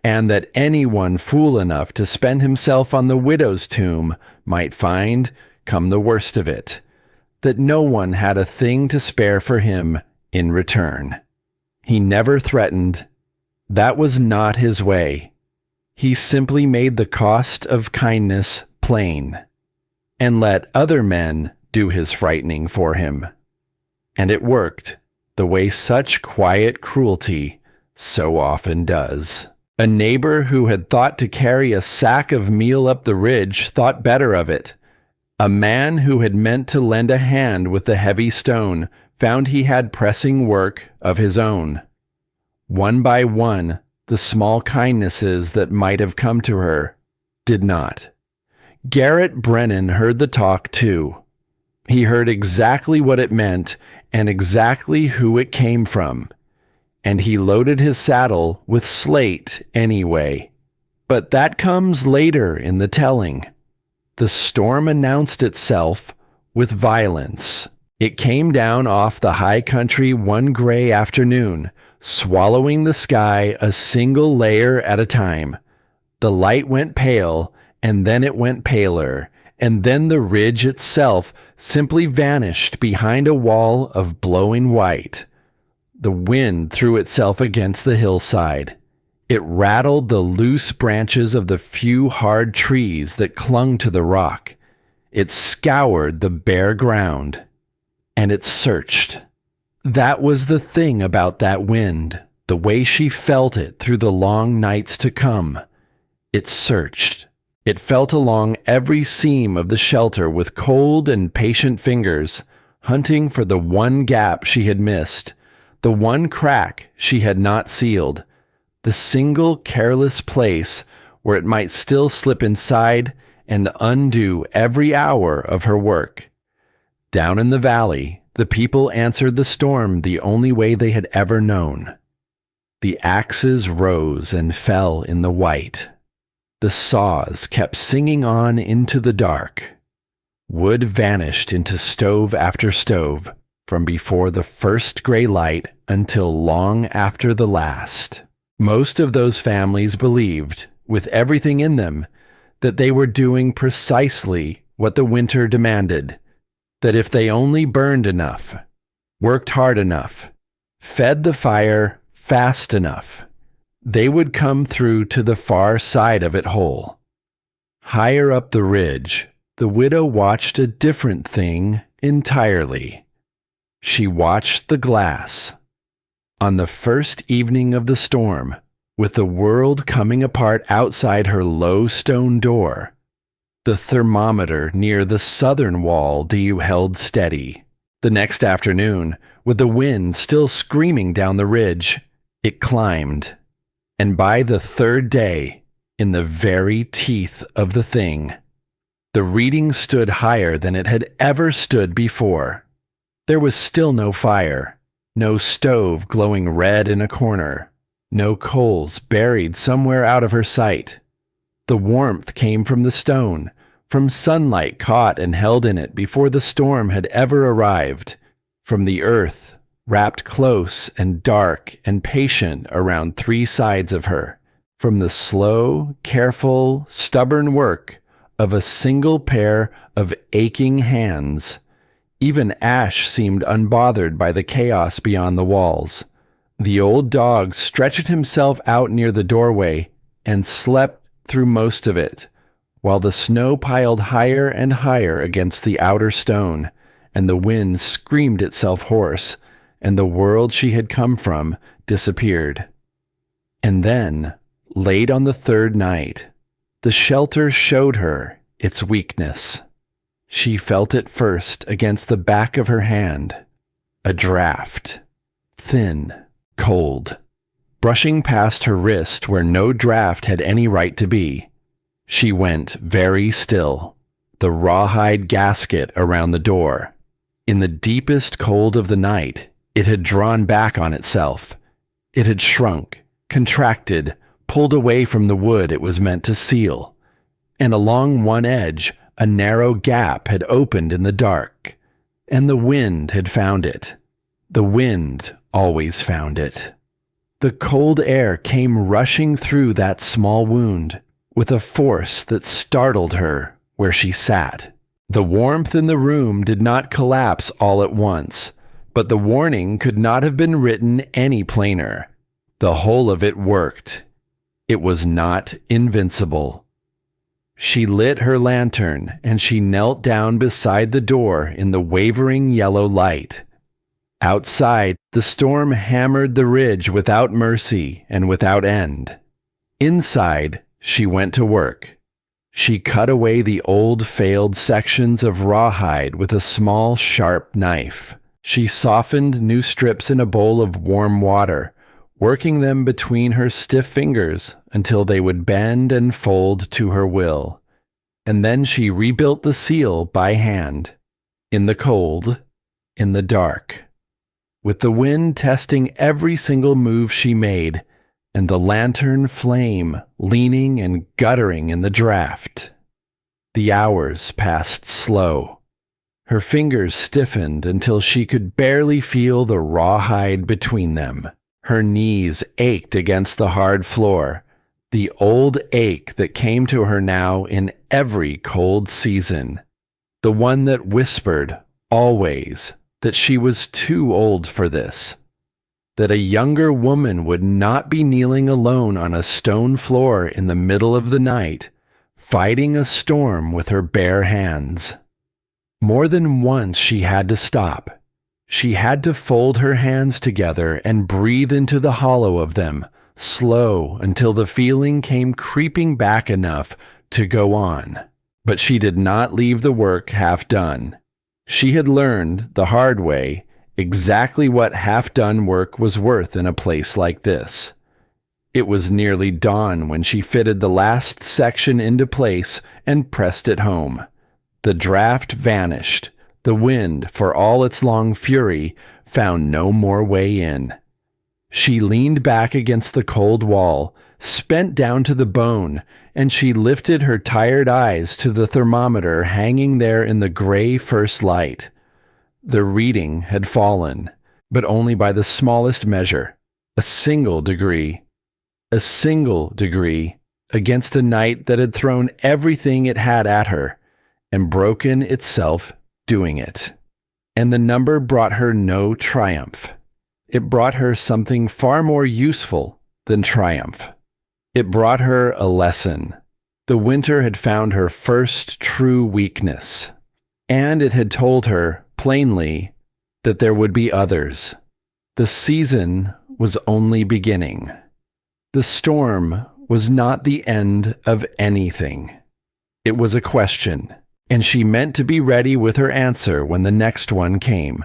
and that anyone fool enough to spend himself on the widow's tomb might find, come the worst of it, that no one had a thing to spare for him in return. He never threatened. That was not his way. He simply made the cost of kindness plain, and let other men do his frightening for him. And it worked, the way such quiet cruelty so often does. A neighbor who had thought to carry a sack of meal up the ridge thought better of it. A man who had meant to lend a hand with the heavy stone found he had pressing work of his own. One by one, the small kindnesses that might have come to her did not. Garrett Brennan heard the talk too. He heard exactly what it meant and exactly who it came from, and he loaded his saddle with slate anyway. But that comes later in the telling. The storm announced itself with violence. It came down off the high country one gray afternoon, swallowing the sky a single layer at a time. The light went pale, and then it went paler, and then the ridge itself simply vanished behind a wall of blowing white. The wind threw itself against the hillside. It rattled the loose branches of the few hard trees that clung to the rock. It scoured the bare ground. And it searched. That was the thing about that wind, the way she felt it through the long nights to come. It searched. It felt along every seam of the shelter with cold and patient fingers, hunting for the one gap she had missed, the one crack she had not sealed, the single careless place where it might still slip inside and undo every hour of her work. Down in the valley, the people answered the storm the only way they had ever known. The axes rose and fell in the white. The saws kept singing on into the dark. Wood vanished into stove after stove, from before the first gray light until long after the last. Most of those families believed, with everything in them, that they were doing precisely what the winter demanded, that if they only burned enough, worked hard enough, fed the fire fast enough, they would come through to the far side of it whole. Higher up the ridge, the widow watched a different thing entirely. She watched the glass. On the first evening of the storm, with the world coming apart outside her low stone door, the thermometer near the southern wall held steady. The next afternoon, with the wind still screaming down the ridge, it climbed. And by the third day, in the very teeth of the thing, the reading stood higher than it had ever stood before. There was still no fire, no stove glowing red in a corner, no coals buried somewhere out of her sight. The warmth came from the stone, from sunlight caught and held in it before the storm had ever arrived, from the earth, wrapped close and dark and patient around three sides of her, from the slow, careful, stubborn work of a single pair of aching hands. Even Ash seemed unbothered by the chaos beyond the walls. The old dog stretched himself out near the doorway and slept through most of it, while the snow piled higher and higher against the outer stone, and the wind screamed itself hoarse, and the world she had come from disappeared. And then, late on the third night, the shelter showed her its weakness. She felt it first against the back of her hand, a draft, thin, cold. brushing past her wrist where no draft had any right to be. She went very still, the rawhide gasket around the door. In the deepest cold of the night, it had drawn back on itself. It had shrunk, contracted, pulled away from the wood it was meant to seal. And along one edge, a narrow gap had opened in the dark. And the wind had found it. The wind always found it. The cold air came rushing through that small wound with a force that startled her where she sat. The warmth in the room did not collapse all at once, but the warning could not have been written any plainer. The whole of it worked. It was not invincible. She lit her lantern and she knelt down beside the door in the wavering yellow light. Outside, the storm hammered the ridge without mercy and without end. Inside, she went to work. She cut away the old failed sections of rawhide with a small, sharp knife. She softened new strips in a bowl of warm water, working them between her stiff fingers until they would bend and fold to her will. And then she rebuilt the seal by hand, in the cold, in the dark, with the wind testing every single move she made, and the lantern flame leaning and guttering in the draft. The hours passed slow. Her fingers stiffened until she could barely feel the rawhide between them. Her knees ached against the hard floor, the old ache that came to her now in every cold season, the one that whispered, always, that she was too old for this, that a younger woman would not be kneeling alone on a stone floor in the middle of the night, fighting a storm with her bare hands. More than once she had to stop. She had to fold her hands together and breathe into the hollow of them, slow until the feeling came creeping back enough to go on. But she did not leave the work half done. She had learned, the hard way, exactly what half-done work was worth in a place like this. It was nearly dawn when she fitted the last section into place and pressed it home. The draft vanished. The wind, for all its long fury, found no more way in. She leaned back against the cold wall, spent down to the bone, and she lifted her tired eyes to the thermometer hanging there in the gray first light. The reading had fallen, but only by the smallest measure, a single degree. A single degree against a night that had thrown everything it had at her and broken itself doing it. And the number brought her no triumph. It brought her something far more useful than triumph. It brought her a lesson. The winter had found her first true weakness, and it had told her, plainly, that there would be others. The season was only beginning. The storm was not the end of anything. It was a question, and she meant to be ready with her answer when the next one came.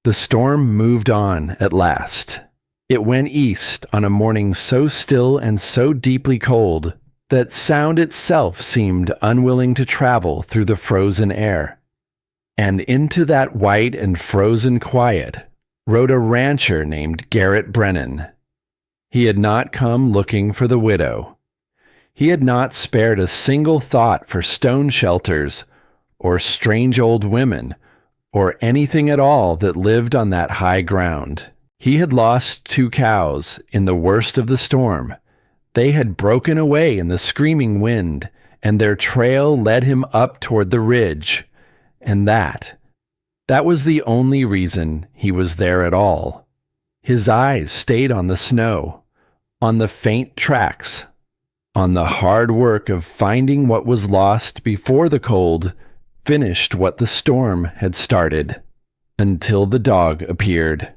The storm moved on at last. It went east on a morning so still and so deeply cold that sound itself seemed unwilling to travel through the frozen air. And into that white and frozen quiet rode a rancher named Garrett Brennan. He had not come looking for the widow. He had not spared a single thought for stone shelters, or strange old women, or anything at all that lived on that high ground. He had lost 2 cows in the worst of the storm. They had broken away in the screaming wind, and their trail led him up toward the ridge. And that was the only reason he was there at all. His eyes stayed on the snow, on the faint tracks, on the hard work of finding what was lost before the cold finished what the storm had started, until the dog appeared.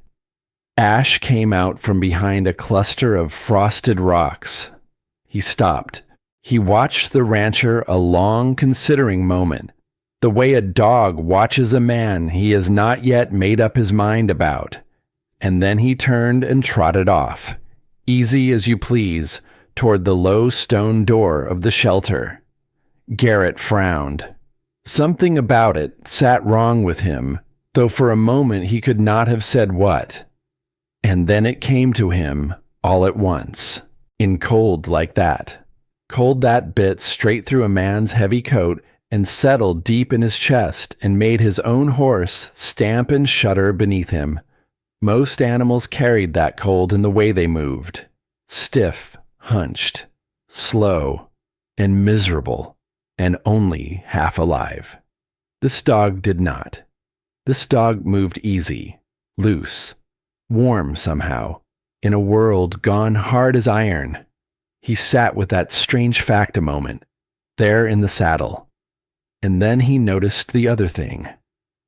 Ash came out from behind a cluster of frosted rocks. He stopped. He watched the rancher a long considering moment, the way a dog watches a man he has not yet made up his mind about, and then he turned and trotted off. easy as you please, toward the low stone door of the shelter. Garrett frowned. Something about it sat wrong with him, though for a moment he could not have said what. And then it came to him all at once, in cold like that. Cold that bit straight through a man's heavy coat and settled deep in his chest and made his own horse stamp and shudder beneath him. Most animals carried that cold in the way they moved, stiff, hunched, slow, and miserable, and only half alive. This dog did not. This dog moved easy, loose, warm somehow, in a world gone hard as iron. He sat with that strange fact a moment, there in the saddle. And then he noticed the other thing,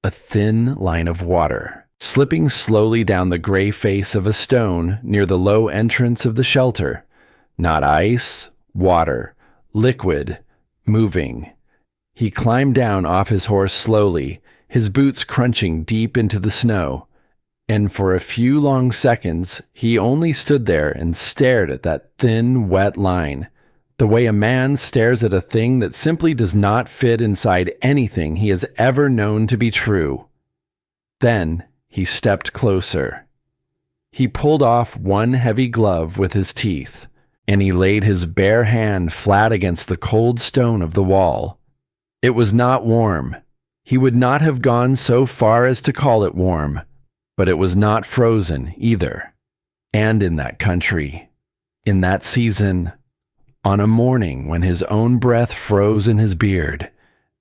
a thin line of water, slipping slowly down the gray face of a stone near the low entrance of the shelter. Not ice, water, liquid, moving. He climbed down off his horse slowly, his boots crunching deep into the snow. And for a few long seconds, he only stood there and stared at that thin, wet line, the way a man stares at a thing that simply does not fit inside anything he has ever known to be true. Then he stepped closer. He pulled off one heavy glove with his teeth, and he laid his bare hand flat against the cold stone of the wall. It was not warm. He would not have gone so far as to call it warm, but it was not frozen either. And in that country, in that season, on a morning when his own breath froze in his beard,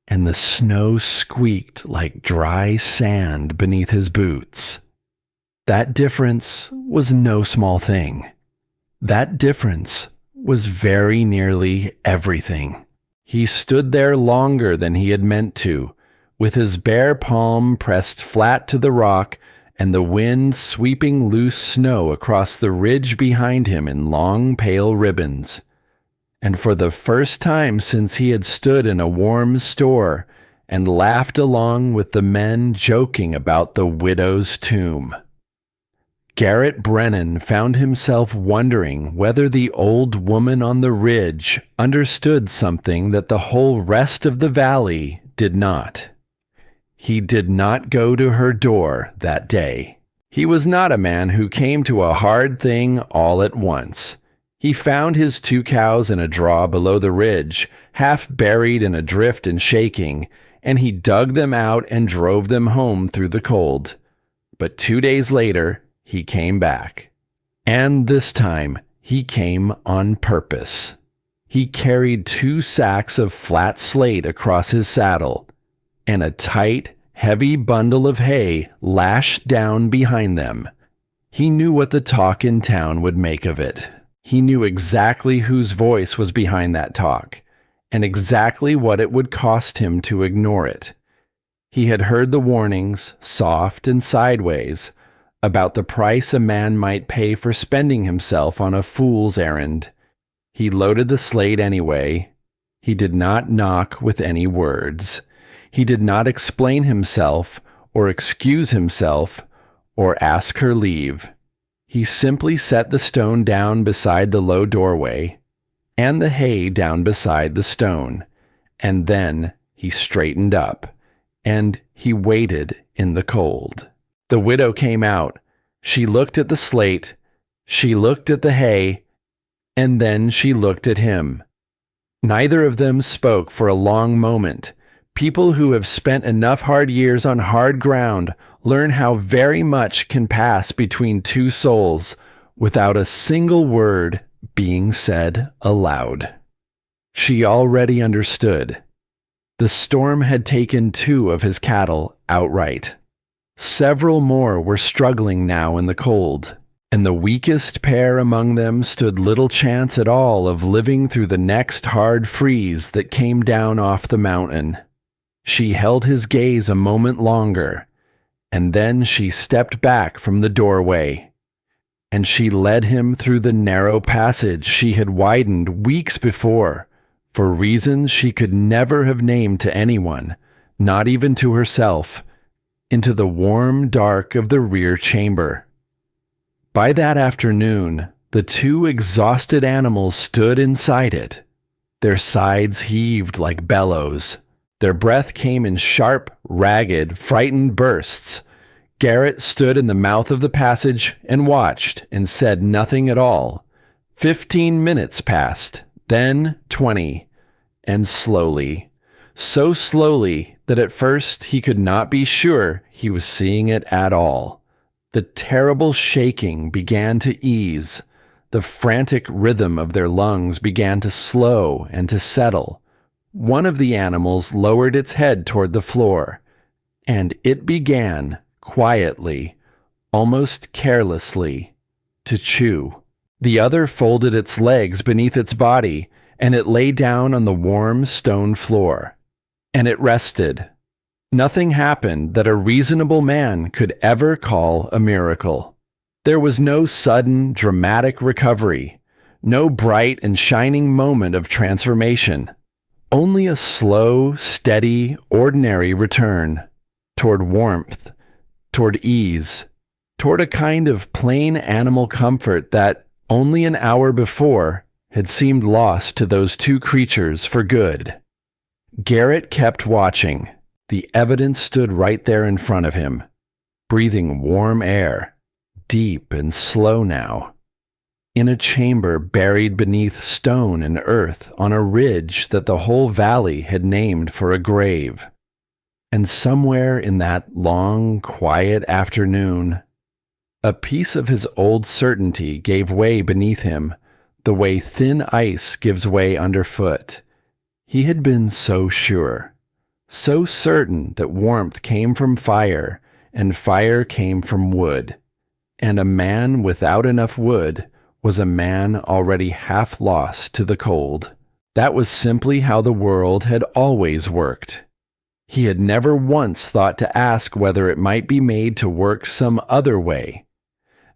and the snow squeaked like dry sand beneath his boots. That difference was no small thing. That difference was very nearly everything. He stood there longer than he had meant to, with his bare palm pressed flat to the rock and the wind sweeping loose snow across the ridge behind him in long pale ribbons. And for the first time since he had stood in a warm store and laughed along with the men joking about the widow's tomb. Garrett Brennan found himself wondering whether the old woman on the ridge understood something that the whole rest of the valley did not. He did not go to her door that day. He was not a man who came to a hard thing all at once. He found his 2 cows in a draw below the ridge, half buried in a drift and shaking, and he dug them out and drove them home through the cold. But 2 days later, he came back. And this time, he came on purpose. He carried 2 sacks of flat slate across his saddle, and a tight, heavy bundle of hay lashed down behind them. He knew what the talk in town would make of it. He knew exactly whose voice was behind that talk, and exactly what it would cost him to ignore it. He had heard the warnings, soft and sideways, about the price a man might pay for spending himself on a fool's errand. He loaded the slate anyway. He did not knock with any words. He did not explain himself, or excuse himself, or ask her leave. He simply set the stone down beside the low doorway, and the hay down beside the stone, and then he straightened up, and he waited in the cold. The widow came out. She looked at the slate, she looked at the hay, and then she looked at him. Neither of them spoke for a long moment. People who have spent enough hard years on hard ground learn how very much can pass between 2 souls without a single word being said aloud. She already understood. The storm had taken 2 of his cattle outright. Several more were struggling now in the cold, and the weakest pair among them stood little chance at all of living through the next hard freeze that came down off the mountain. She held his gaze a moment longer, and then she stepped back from the doorway, and she led him through the narrow passage she had widened weeks before, for reasons she could never have named to anyone, not even to herself, into the warm dark of the rear chamber. By that afternoon, The two exhausted animals stood inside it. Their sides heaved like bellows. Their breath came in sharp, ragged, frightened bursts. Garrett stood in the mouth of the passage and watched and said nothing at all. 15 minutes passed, then 20, and slowly, so slowly that at first he could not be sure he was seeing it at all. The terrible shaking began to ease. The frantic rhythm of their lungs began to slow and to settle. One of the animals lowered its head toward the floor, and it began, quietly, almost carelessly, to chew. The other folded its legs beneath its body, and it lay down on the warm stone floor. And it rested. Nothing happened that a reasonable man could ever call a miracle. There was no sudden, dramatic recovery, no bright and shining moment of transformation, only a slow, steady, ordinary return toward warmth, toward ease, toward a kind of plain animal comfort that, only an hour before, had seemed lost to those two creatures for good. Garrett kept watching. The evidence stood right there in front of him, breathing warm air, deep and slow now, in a chamber buried beneath stone and earth on a ridge that the whole valley had named for a grave. And somewhere in that long, quiet afternoon, a piece of his old certainty gave way beneath him, the way thin ice gives way underfoot. He had been so sure, so certain that warmth came from fire, and fire came from wood, and a man without enough wood was a man already half lost to the cold. That was simply how the world had always worked. He had never once thought to ask whether it might be made to work some other way.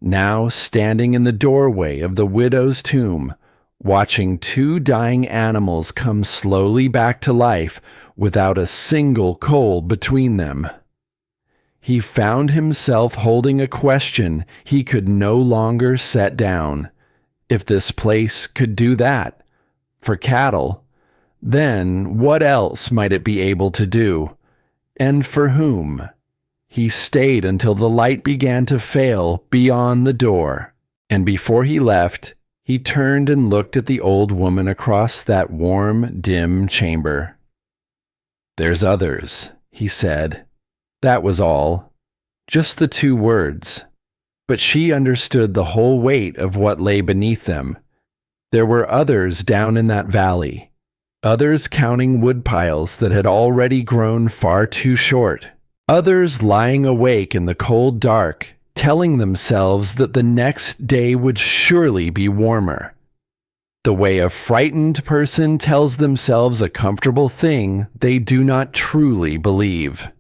Now, standing in the doorway of the widow's tomb, watching two dying animals come slowly back to life without a single coal between them, he found himself holding a question he could no longer set down. If this place could do that for cattle, then what else might it be able to do? And for whom? He stayed until the light began to fail beyond the door, and before he left, he turned and looked at the old woman across that warm, dim chamber. "There's others," he said. That was all. Just the two words. But she understood the whole weight of what lay beneath them. There were others down in that valley. Others counting wood piles that had already grown far too short. Others lying awake in the cold dark, telling themselves that the next day would surely be warmer. The way a frightened person tells themselves a comfortable thing they do not truly believe.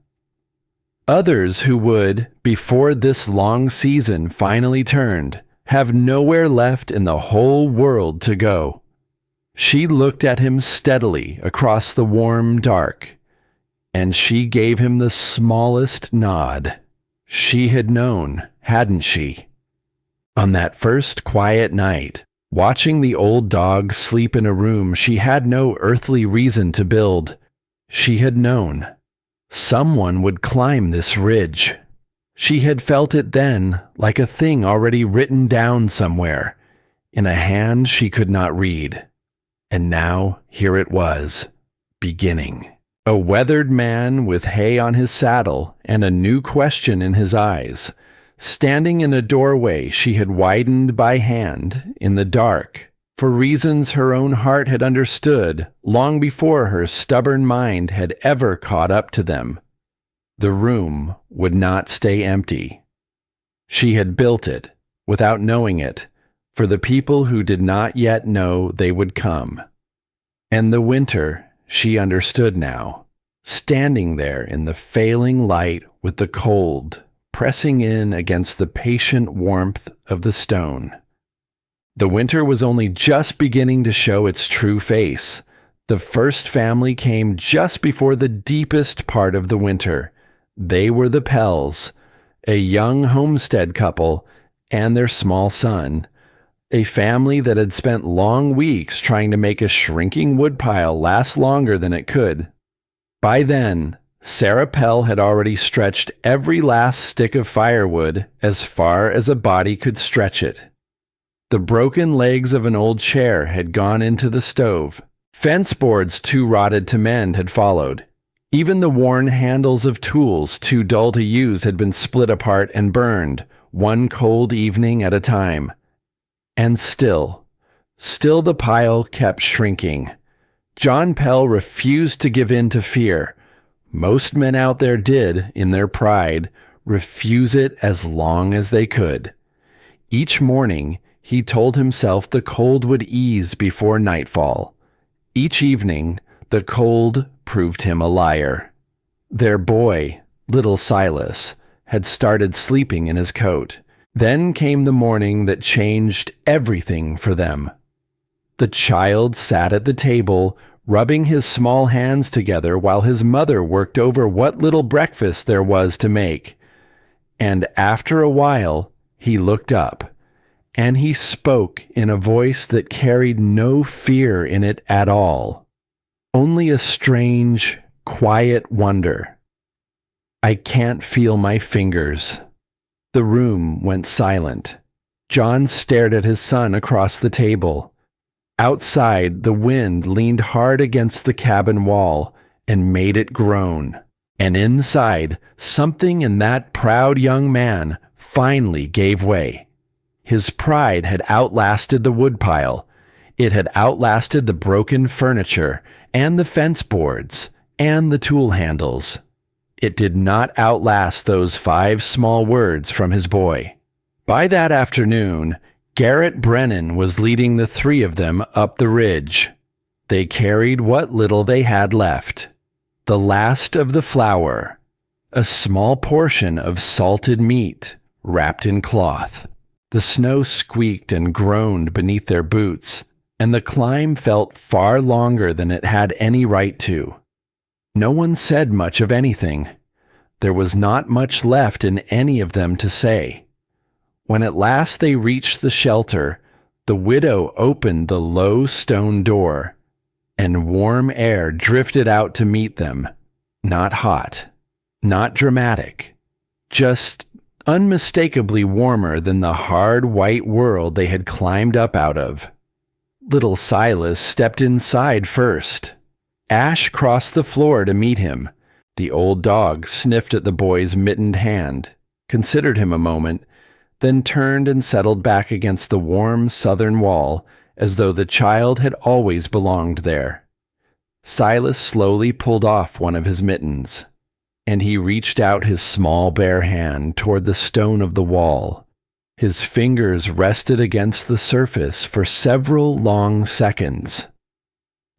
Others who would, before this long season finally turned, have nowhere left in the whole world to go. She looked at him steadily across the warm dark, and she gave him the smallest nod. She had known, hadn't she? On that first quiet night, watching the old dog sleep in a room she had no earthly reason to build, she had known. Someone would climb this ridge. She had felt it then, like a thing already written down somewhere, in a hand she could not read. And now here it was, beginning. A weathered man with hay on his saddle and a new question in his eyes, standing in a doorway she had widened by hand in the dark, for reasons her own heart had understood long before her stubborn mind had ever caught up to them. The room would not stay empty. She had built it, without knowing it, for the people who did not yet know they would come. And the winter, she understood now, standing there in the failing light with the cold pressing in against the patient warmth of the stone. The winter was only just beginning to show its true face. The first family came just before the deepest part of the winter. They were the Pells, a young homestead couple, and their small son, A family that had spent long weeks trying to make a shrinking woodpile last longer than it could. By then, Sarah Pell had already stretched every last stick of firewood as far as a body could stretch it. The broken legs of an old chair had gone into the stove. Fence boards too rotted to mend had followed. Even the worn handles of tools too dull to use had been split apart and burned, one cold evening at a time. And still the pile kept shrinking. John Pell refused to give in to fear. Most men out there did, in their pride, refuse it as long as they could. Each morning, he told himself the cold would ease before nightfall. Each evening, the cold proved him a liar. Their boy, little Silas, had started sleeping in his coat. Then came the morning that changed everything for them. The child sat at the table, rubbing his small hands together while his mother worked over what little breakfast there was to make. And after a while, he looked up, and he spoke in a voice that carried no fear in it at all. Only a strange, quiet wonder. "I can't feel my fingers." The room went silent. John stared at his son across the table. Outside, the wind leaned hard against the cabin wall and made it groan. And inside, something in that proud young man finally gave way. His pride had outlasted the woodpile. It had outlasted the broken furniture and the fence boards and the tool handles. It did not outlast those 5 small words from his boy. By that afternoon, Garrett Brennan was leading the 3 of them up the ridge. They carried what little they had left. The last of the flour, a small portion of salted meat wrapped in cloth. The snow squeaked and groaned beneath their boots, and the climb felt far longer than it had any right to. No one said much of anything. There was not much left in any of them to say. When at last they reached the shelter, the widow opened the low stone door, and warm air drifted out to meet them. Not hot, not dramatic, just unmistakably warmer than the hard white world they had climbed up out of. Little Silas stepped inside first. Ash crossed the floor to meet him. The old dog sniffed at the boy's mittened hand, considered him a moment, then turned and settled back against the warm southern wall as though the child had always belonged there. Silas slowly pulled off one of his mittens, and he reached out his small bare hand toward the stone of the wall. His fingers rested against the surface for several long seconds.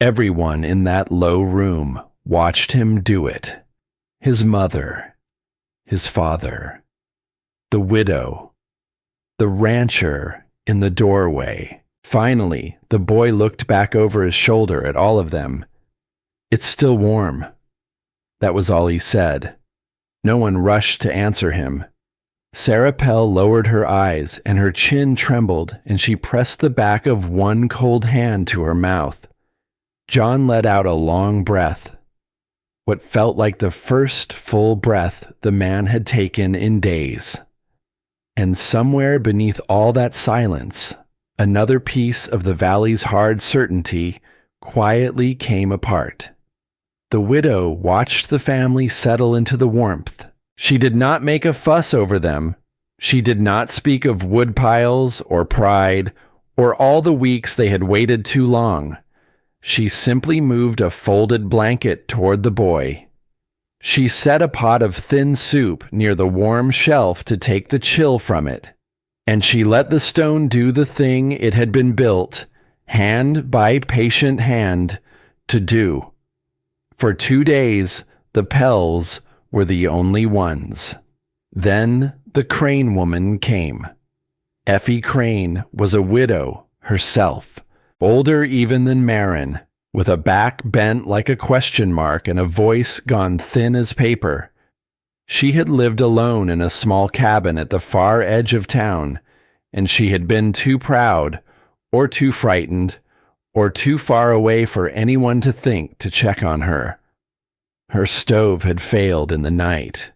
Everyone in that low room watched him do it. His mother, his father, the widow, the rancher in the doorway. Finally, the boy looked back over his shoulder at all of them. "It's still warm." That was all he said. No one rushed to answer him. Sarah Pell lowered her eyes, and her chin trembled, and she pressed the back of one cold hand to her mouth. John let out a long breath, what felt like the first full breath the man had taken in days. And somewhere beneath all that silence, another piece of the valley's hard certainty quietly came apart. The widow watched the family settle into the warmth. She did not make a fuss over them. She did not speak of woodpiles or pride or all the weeks they had waited too long. She simply moved a folded blanket toward the boy. She set a pot of thin soup near the warm shelf to take the chill from it, and she let the stone do the thing it had been built, hand by patient hand, to do. For 2 days, the Pells were the only ones. Then the Crane woman came. Effie Crane was a widow herself, older even than Marin, with a back bent like a question mark and a voice gone thin as paper. She had lived alone in a small cabin at the far edge of town, and she had been too proud, or too frightened, or too far away for anyone to think to check on her. Her stove had failed in the night,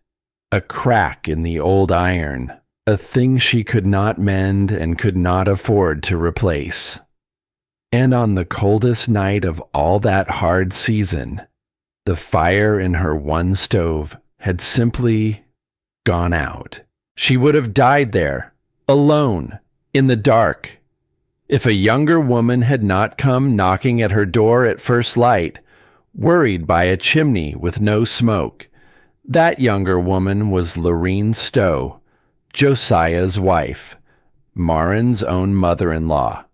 a crack in the old iron, a thing she could not mend and could not afford to replace. And on the coldest night of all that hard season, the fire in her one stove had simply gone out. She would have died there, alone, in the dark, if a younger woman had not come knocking at her door at first light, worried by a chimney with no smoke. That younger woman was Lorene Stowe, Josiah's wife, Marin's own mother-in-law,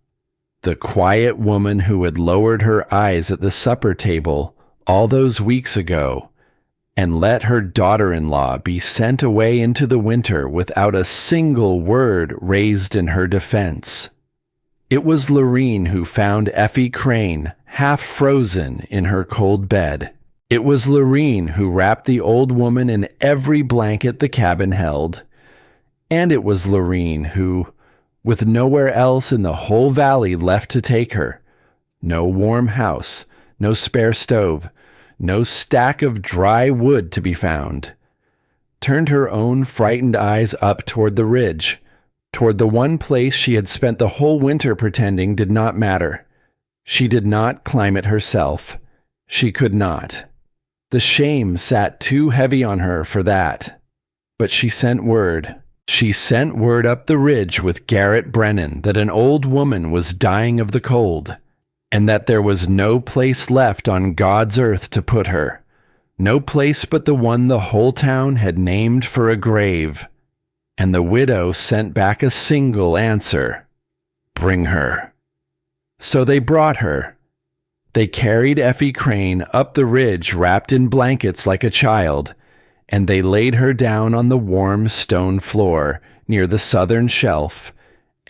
the quiet woman who had lowered her eyes at the supper table all those weeks ago and let her daughter-in-law be sent away into the winter without a single word raised in her defense. It was Lorene who found Effie Crane half frozen in her cold bed. It was Lorene who wrapped the old woman in every blanket the cabin held. And it was Lorene who, with nowhere else in the whole valley left to take her, no warm house, no spare stove, no stack of dry wood to be found, turned her own frightened eyes up toward the ridge, toward the one place she had spent the whole winter pretending did not matter. She did not climb it herself. She could not. The shame sat too heavy on her for that. But she sent word. She sent word up the ridge with Garrett Brennan that an old woman was dying of the cold, and that there was no place left on God's earth to put her, no place but the one the whole town had named for a grave. And the widow sent back a single answer: "Bring her." So they brought her. They carried Effie Crane up the ridge wrapped in blankets like a child, and they laid her down on the warm stone floor near the southern shelf,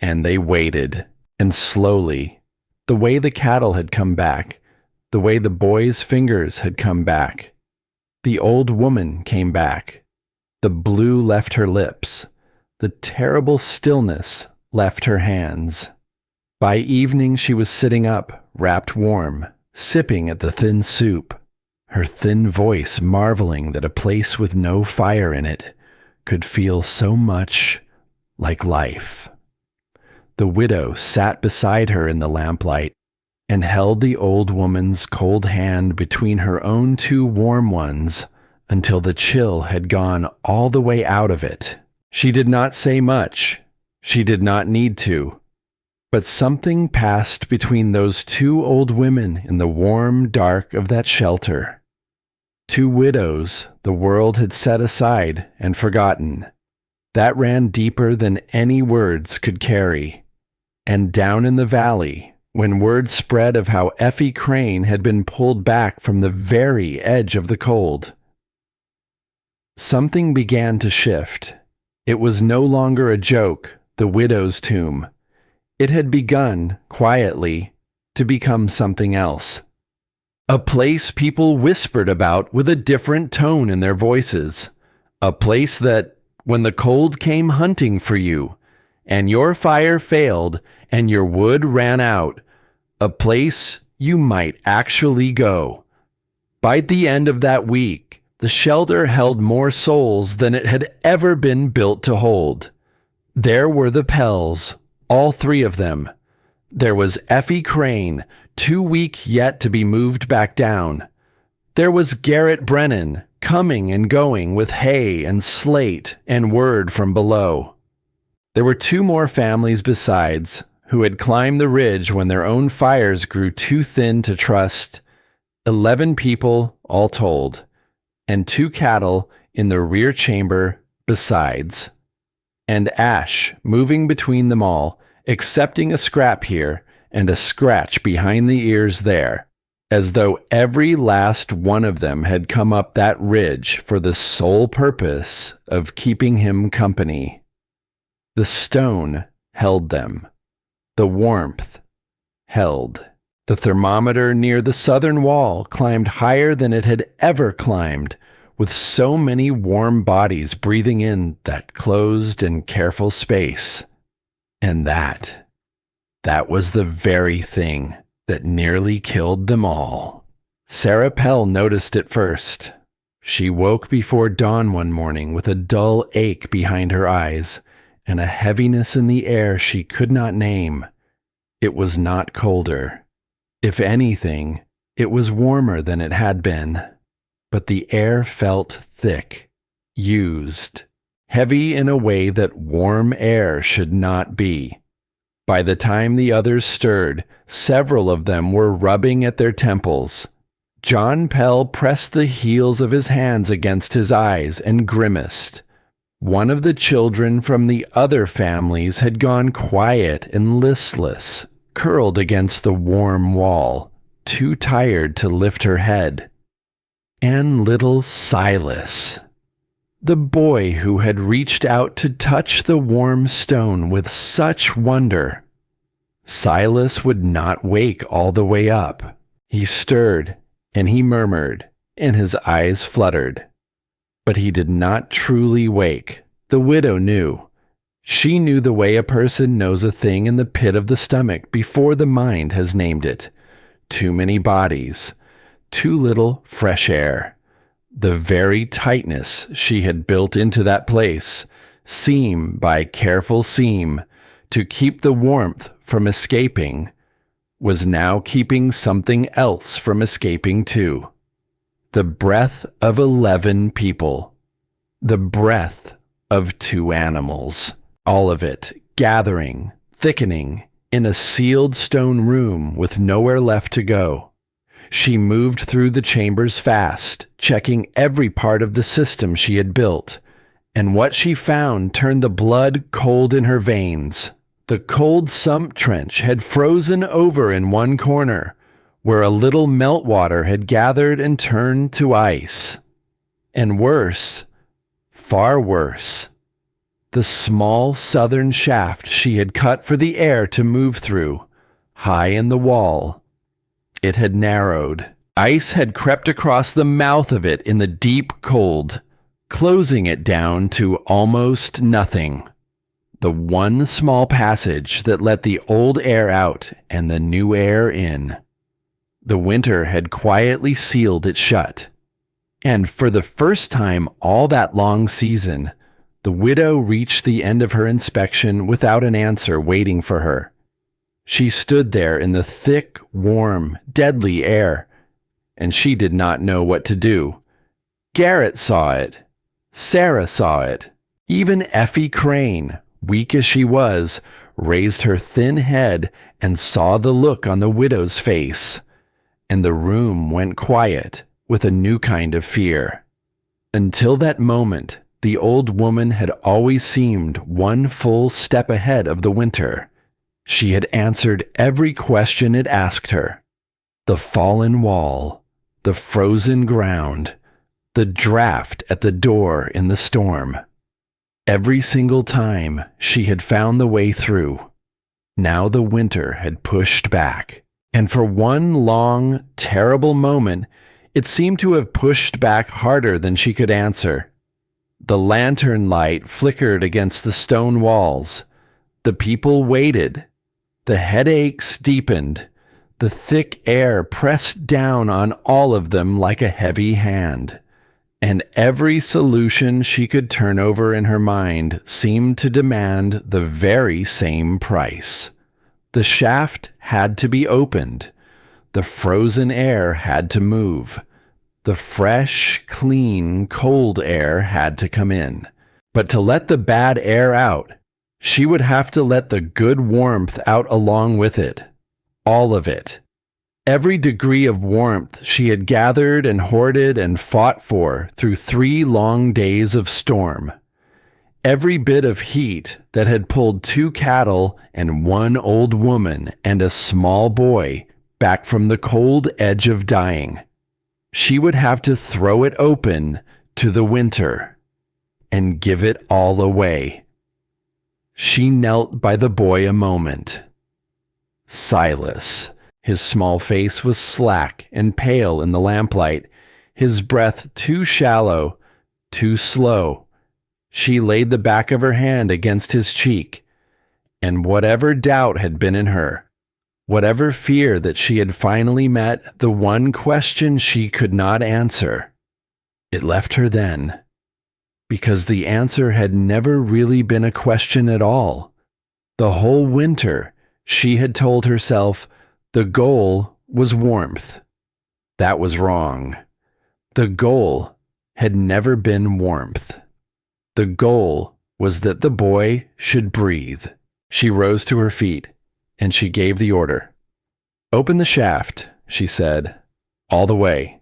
and they waited. And slowly, the way the cattle had come back, the way the boy's fingers had come back, the old woman came back. The blue left her lips. The terrible stillness left her hands. By evening she was sitting up, wrapped warm, sipping at the thin soup, her thin voice marveling that a place with no fire in it could feel so much like life. The widow sat beside her in the lamplight and held the old woman's cold hand between her own two warm ones until the chill had gone all the way out of it. She did not say much. She did not need to. But something passed between those two old women in the warm dark of that shelter. Two widows the world had set aside and forgotten. That ran deeper than any words could carry. And down in the valley, when word spread of how Effie Crane had been pulled back from the very edge of the cold, something began to shift. It was no longer a joke, the widow's tomb. It had begun, quietly, to become something else. A place people whispered about with a different tone in their voices. A place that, when the cold came hunting for you, and your fire failed, and your wood ran out, a place you might actually go. By the end of that week, the shelter held more souls than it had ever been built to hold. There were the Pells, all three of them. There was Effie Crane, too weak yet to be moved back down. There was Garrett Brennan, coming and going with hay and slate and word from below. There were two more families besides, who had climbed the ridge when their own fires grew too thin to trust. 11 people, all told, and 2 cattle in the rear chamber besides. And Ash moving between them all, accepting a scrap here and a scratch behind the ears there, as though every last one of them had come up that ridge for the sole purpose of keeping him company. The stone held them. The warmth held. The thermometer near the southern wall climbed higher than it had ever climbed, with so many warm bodies breathing in that closed and careful space. And that was the very thing that nearly killed them all. Sarah Pell noticed it first. She woke before dawn one morning with a dull ache behind her eyes and a heaviness in the air she could not name. It was not colder. If anything, it was warmer than it had been. But the air felt thick, used, heavy in a way that warm air should not be. By the time the others stirred, several of them were rubbing at their temples. John Pell pressed the heels of his hands against his eyes and grimaced. One of the children from the other families had gone quiet and listless, curled against the warm wall, too tired to lift her head. And little Silas, the boy who had reached out to touch the warm stone with such wonder. Silas would not wake all the way up. He stirred, and he murmured, and his eyes fluttered. But he did not truly wake. The widow knew. She knew the way a person knows a thing in the pit of the stomach before the mind has named it. Too many bodies. Too little fresh air. The very tightness she had built into that place, seam by careful seam, to keep the warmth from escaping, was now keeping something else from escaping too. The breath of 11 people. The breath of 2 animals. All of it gathering, thickening, in a sealed stone room with nowhere left to go. She moved through the chambers fast, checking every part of the system she had built, and what she found turned the blood cold in her veins. The cold sump trench had frozen over in one corner, where a little meltwater had gathered and turned to ice. And worse, far worse, the small southern shaft she had cut for the air to move through, high in the wall. It had narrowed. Ice had crept across the mouth of it in the deep cold, closing it down to almost nothing. The one small passage that let the old air out and the new air in. The winter had quietly sealed it shut. And for the first time all that long season, the widow reached the end of her inspection without an answer waiting for her. She stood there in the thick, warm, deadly air, and she did not know what to do. Garrett saw it. Sarah saw it. Even Effie Crane, weak as she was, raised her thin head and saw the look on the widow's face, and the room went quiet with a new kind of fear. Until that moment, the old woman had always seemed one full step ahead of the winter. She had answered every question it asked her. The fallen wall, the frozen ground, the draft at the door in the storm. Every single time she had found the way through. Now the winter had pushed back, and for one long, terrible moment, it seemed to have pushed back harder than she could answer. The lantern light flickered against the stone walls. The people waited. The headaches deepened. The thick air pressed down on all of them like a heavy hand. And every solution she could turn over in her mind seemed to demand the very same price. The shaft had to be opened. The frozen air had to move. The fresh, clean, cold air had to come in. But to let the bad air out, she would have to let the good warmth out along with it. All of it. Every degree of warmth she had gathered and hoarded and fought for through 3 long days of storm. Every bit of heat that had pulled 2 cattle and 1 old woman and a small boy back from the cold edge of dying. She would have to throw it open to the winter and give it all away. She knelt by the boy a moment. Silas. His small face was slack and pale in the lamplight, his breath too shallow, too slow. She laid the back of her hand against his cheek, And whatever doubt had been in her, whatever fear that she had finally met the one question she could not answer, it left her then, because the answer had never really been a question at all. The whole winter, she had told herself the goal was warmth. That was wrong. The goal had never been warmth. The goal was that the boy should breathe. She rose to her feet, and she gave the order. "Open the shaft," she said, "all the way."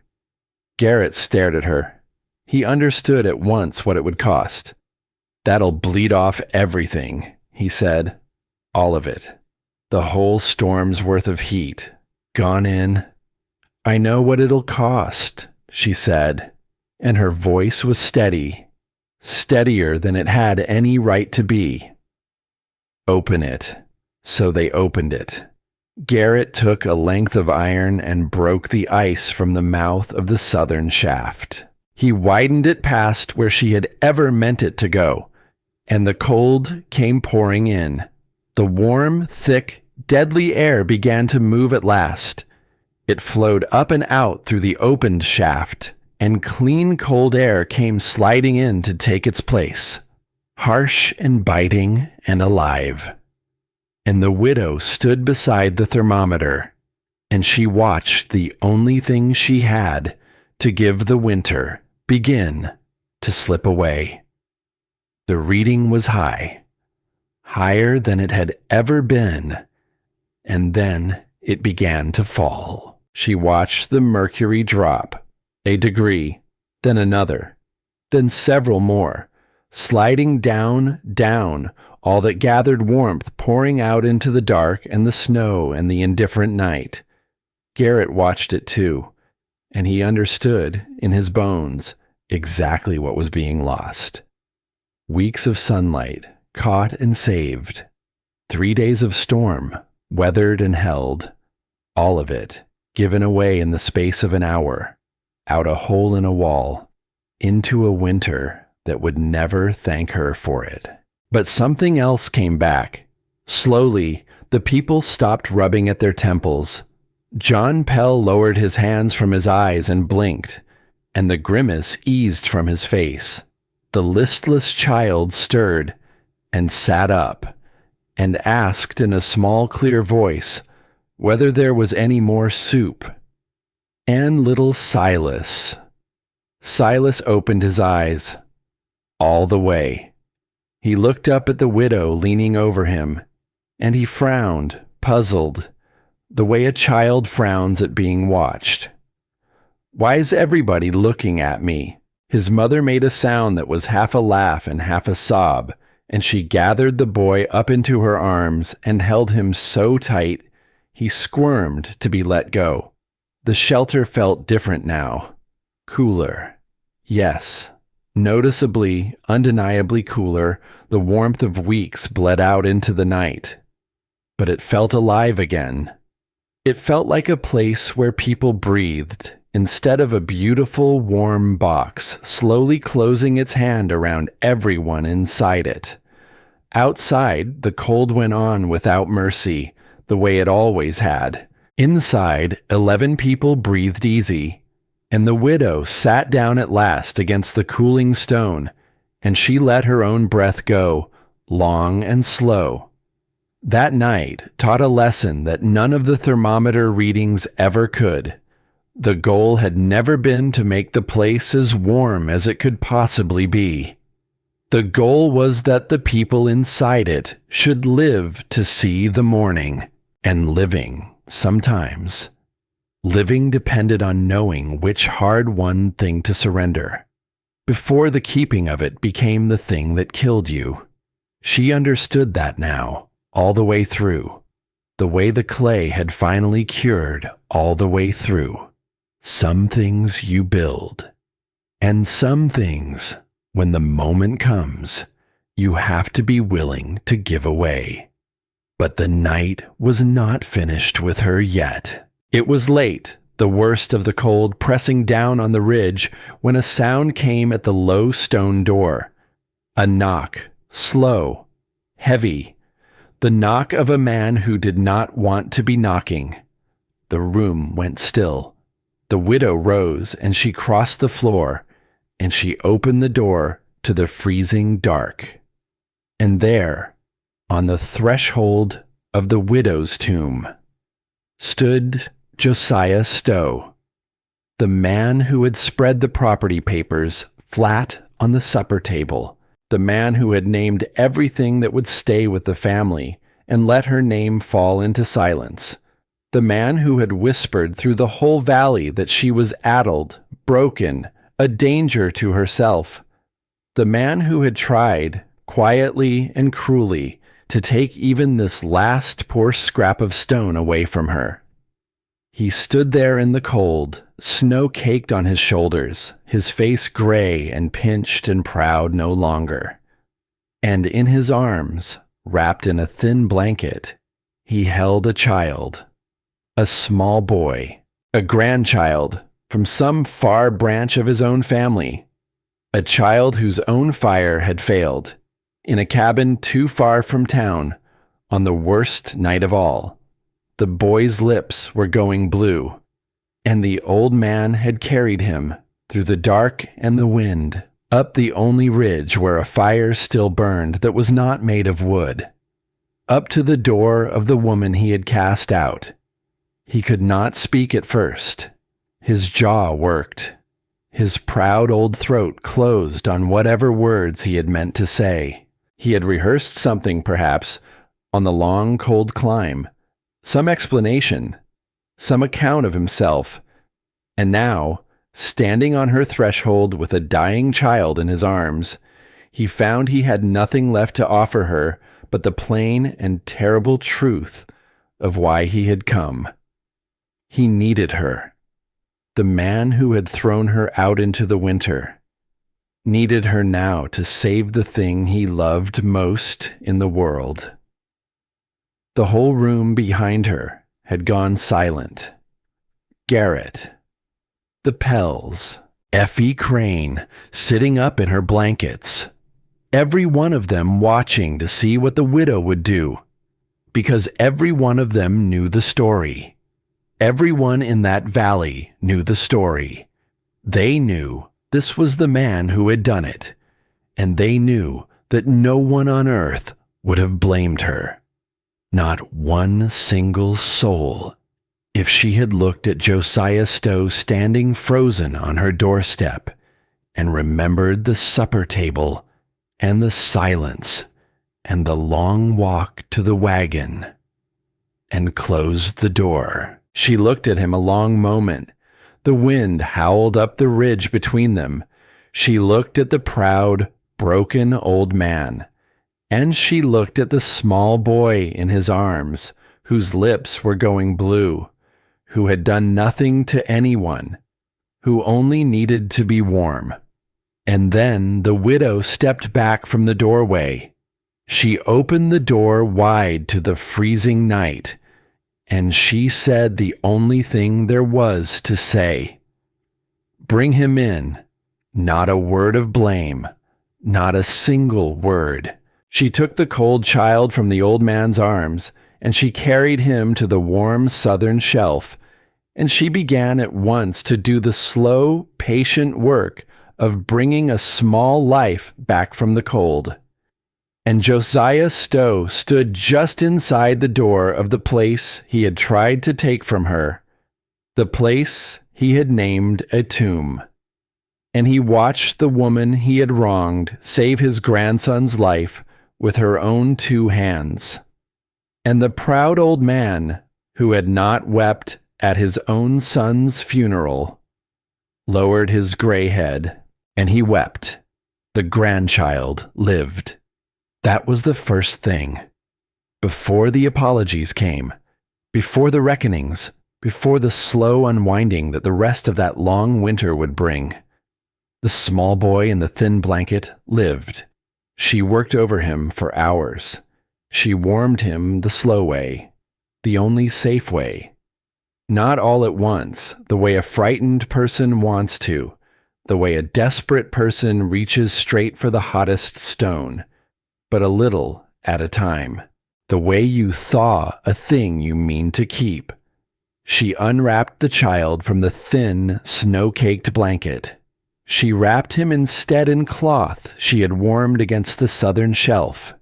Garrett stared at her. He understood at once what it would cost. "That'll bleed off everything," he said. "All of it. The whole storm's worth of heat. Gone in." "I know what it'll cost," she said, and her voice was steady, steadier than it had any right to be. "Open it." So they opened it. Garrett took a length of iron and broke the ice from the mouth of the southern shaft. He widened it past where she had ever meant it to go, and the cold came pouring in. The warm, thick, deadly air began to move at last. It flowed up and out through the opened shaft, and clean cold air came sliding in to take its place, harsh and biting and alive. And the widow stood beside the thermometer, and she watched the only thing she had to give the winter begin to slip away. The reading was high, higher than it had ever been, and then it began to fall. She watched the mercury drop, a degree, then another, then several more, sliding down, down, all that gathered warmth pouring out into the dark and the snow and the indifferent night. Garrett watched it too, and he understood in his bones exactly what was being lost. Weeks of sunlight, caught and saved. 3 days of storm, weathered and held. All of it given away in the space of an hour, out a hole in a wall, into a winter that would never thank her for it. But something else came back. Slowly, the people stopped rubbing at their temples. John Pell lowered his hands from his eyes and blinked, and the grimace eased from his face. The listless child stirred and sat up and asked in a small, clear voice whether there was any more soup. "And little Silas." Silas opened his eyes. All the way. He looked up at the widow leaning over him, and he frowned, puzzled, the way a child frowns at being watched. "Why is everybody looking at me?" His mother made a sound that was half a laugh and half a sob, and she gathered the boy up into her arms and held him so tight he squirmed to be let go. The shelter felt different now. Cooler. Yes. Noticeably, undeniably cooler, the warmth of weeks bled out into the night. But it felt alive again. It felt like a place where people breathed, instead of a beautiful, warm box slowly closing its hand around everyone inside it. Outside, the cold went on without mercy, the way it always had. Inside, 11 people breathed easy, and the widow sat down at last against the cooling stone, and she let her own breath go, long and slow. That night taught a lesson that none of the thermometer readings ever could. The goal had never been to make the place as warm as it could possibly be. The goal was that the people inside it should live to see the morning, and living, sometimes. Living depended on knowing which hard-won thing to surrender, before the keeping of it became the thing that killed you. She understood that now, all the way through, the way the clay had finally cured all the way through. Some things you build, and some things, when the moment comes, you have to be willing to give away. But the night was not finished with her yet. It was late, the worst of the cold pressing down on the ridge, when a sound came at the low stone door. A knock, slow, heavy. The knock of a man who did not want to be knocking. The room went still. The widow rose, and she crossed the floor, and she opened the door to the freezing dark. And there, on the threshold of the widow's tomb, stood Josiah Stowe, the man who had spread the property papers flat on the supper table, the man who had named everything that would stay with the family and let her name fall into silence, the man who had whispered through the whole valley that she was addled, broken, a danger to herself, the man who had tried, quietly and cruelly, to take even this last poor scrap of stone away from her. He stood there in the cold, snow caked on his shoulders, his face gray and pinched and proud no longer. And in his arms, wrapped in a thin blanket, he held a child, a small boy, a grandchild from some far branch of his own family, a child whose own fire had failed, in a cabin too far from town, on the worst night of all. The boy's lips were going blue, and the old man had carried him through the dark and the wind, up the only ridge where a fire still burned that was not made of wood, up to the door of the woman he had cast out. He could not speak at first. His jaw worked. His proud old throat closed on whatever words he had meant to say. He had rehearsed something, perhaps, on the long, cold climb, some explanation, some account of himself, and now, standing on her threshold with a dying child in his arms, he found he had nothing left to offer her but the plain and terrible truth of why he had come. He needed her. The man who had thrown her out into the winter needed her now to save the thing he loved most in the world. The whole room behind her had gone silent. Garrett, the Pells, Effie Crane, sitting up in her blankets, every one of them watching to see what the widow would do, because every one of them knew the story. Everyone in that valley knew the story. They knew this was the man who had done it, and they knew that no one on earth would have blamed her. Not one single soul, if she had looked at Josiah Stowe standing frozen on her doorstep and remembered the supper table and the silence and the long walk to the wagon and closed the door. She looked at him a long moment. The wind howled up the ridge between them. She looked at the proud, broken old man. And she looked at the small boy in his arms, whose lips were going blue, who had done nothing to anyone, who only needed to be warm. And then the widow stepped back from the doorway. She opened the door wide to the freezing night, and she said the only thing there was to say. Bring him in. Not a word of blame. Not a single word. She took the cold child from the old man's arms, and she carried him to the warm southern shelf, and she began at once to do the slow, patient work of bringing a small life back from the cold. And Josiah Stowe stood just inside the door of the place he had tried to take from her, the place he had named a tomb. And he watched the woman he had wronged save his grandson's life with her own 2 hands. And the proud old man, who had not wept at his own son's funeral, lowered his gray head, and he wept. The grandchild lived. That was the first thing. Before the apologies came, before the reckonings, before the slow unwinding that the rest of that long winter would bring, the small boy in the thin blanket lived. She worked over him for hours. She warmed him the slow way, the only safe way. Not all at once, the way a frightened person wants to, the way a desperate person reaches straight for the hottest stone, but a little at a time. the way you thaw a thing you mean to keep. She unwrapped the child from the thin, snow-caked blanket. She wrapped him instead in cloth she had warmed against the southern shelf.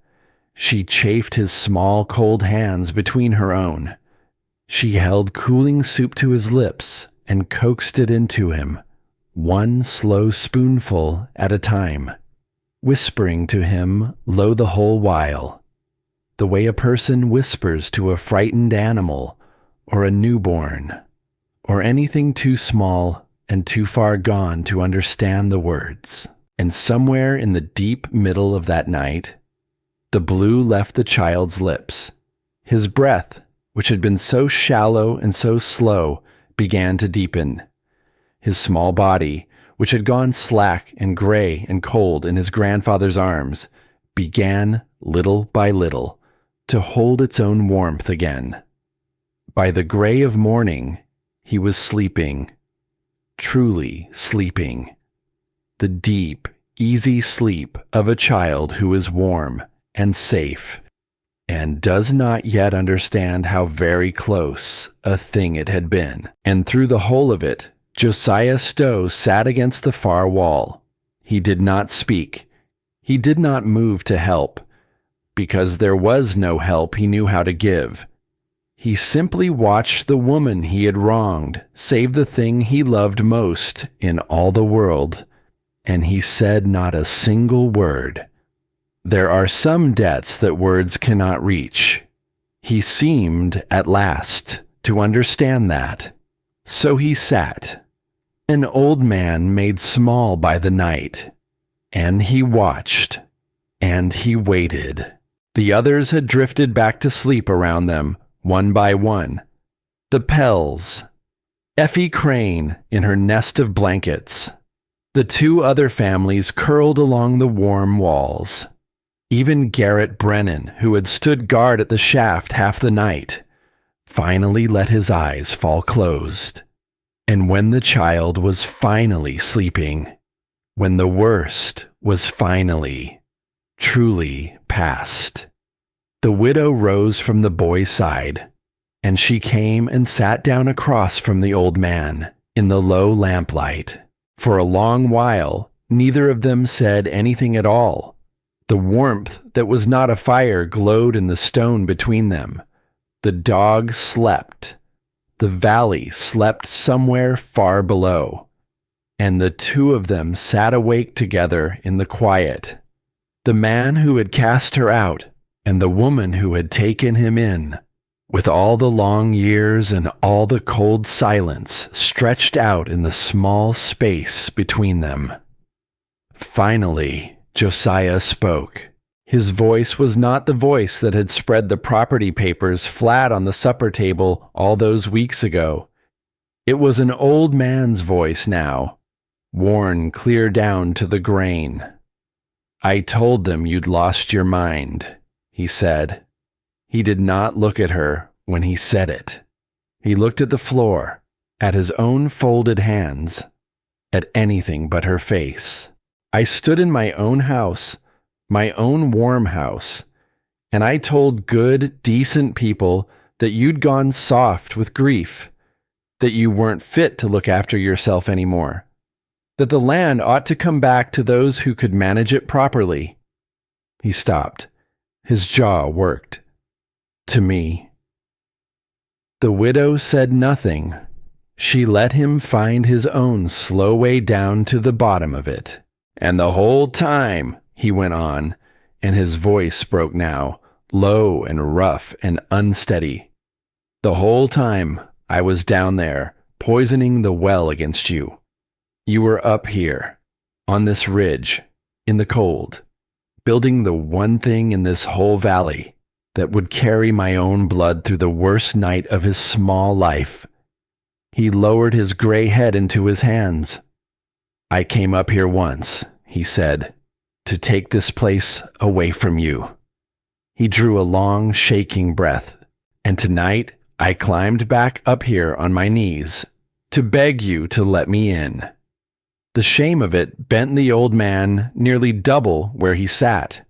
She chafed his small, cold hands between her own. She held cooling soup to his lips and coaxed it into him, one slow spoonful at a time, whispering to him low the whole while, the way a person whispers to a frightened animal or a newborn, or anything too small and too far gone to understand the words. And somewhere in the deep middle of that night, the blue left the child's lips. His breath, which had been so shallow and so slow, began to deepen. His small body, which had gone slack and gray and cold in his grandfather's arms, began, little by little, to hold its own warmth again. By the gray of morning, he was sleeping, truly sleeping, the deep, easy sleep of a child who is warm and safe, and does not yet understand how very close a thing it had been. And through the whole of it, Josiah Stowe sat against the far wall. He did not speak. He did not move to help, because there was no help he knew how to give. He simply watched the woman he had wronged save the thing he loved most in all the world, and he said not a single word. There are some debts that words cannot reach. He seemed, at last, to understand that. So he sat, an old man made small by the night, and he watched, and he waited. The others had drifted back to sleep around them, one by one. The Pells, Effie Crane in her nest of blankets, the two other families curled along the warm walls. Even Garrett Brennan, who had stood guard at the shaft half the night, finally let his eyes fall closed. And when the child was finally sleeping, when the worst was finally, truly past, the widow rose from the boy's side, and she came and sat down across from the old man in the low lamplight. For a long while, neither of them said anything at all. The warmth that was not a fire glowed in the stone between them. The dog slept. The valley slept somewhere far below. And the two of them sat awake together in the quiet. The man who had cast her out, and the woman who had taken him in, with all the long years and all the cold silence stretched out in the small space between them. Finally, Josiah spoke. His voice was not the voice that had spread the property papers flat on the supper table all those weeks ago. It was an old man's voice now, worn clear down to the grain. "I told them you'd lost your mind," he said. He did not look at her when he said it. He looked at the floor, at his own folded hands, at anything but her face. "I stood in my own house, my own warm house, and I told good, decent people that you'd gone soft with grief, that you weren't fit to look after yourself anymore, that the land ought to come back to those who could manage it properly." He stopped. His jaw worked. "To me." The widow said nothing. She let him find his own slow way down to the bottom of it. "And the whole time," he went on, and his voice broke now, low and rough and unsteady, "the whole time I was down there, poisoning the well against you. You were up here, on this ridge, in the cold, building the one thing in this whole valley that would carry my own blood through the worst night of his small life." He lowered his gray head into his hands. "I came up here once," he said, "to take this place away from you." He drew a long, shaking breath. "And tonight I climbed back up here on my knees to beg you to let me in." The shame of it bent the old man nearly double where he sat.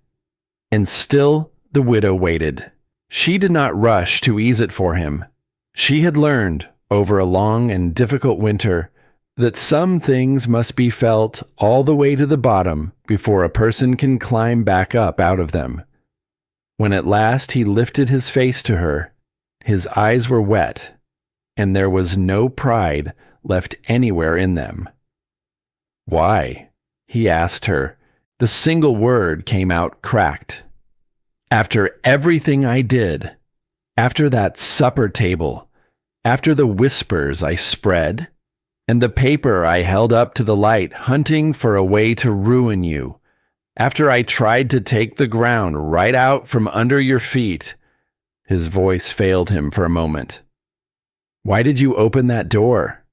And still the widow waited. She did not rush to ease it for him. She had learned, over a long and difficult winter, that some things must be felt all the way to the bottom before a person can climb back up out of them. When at last he lifted his face to her, his eyes were wet, and there was no pride left anywhere in them. "Why?" he asked her. The single word came out cracked. "After everything I did, after that supper table, after the whispers I spread, and the paper I held up to the light hunting for a way to ruin you, after I tried to take the ground right out from under your feet." His voice failed him for a moment. "Why did you open that door?"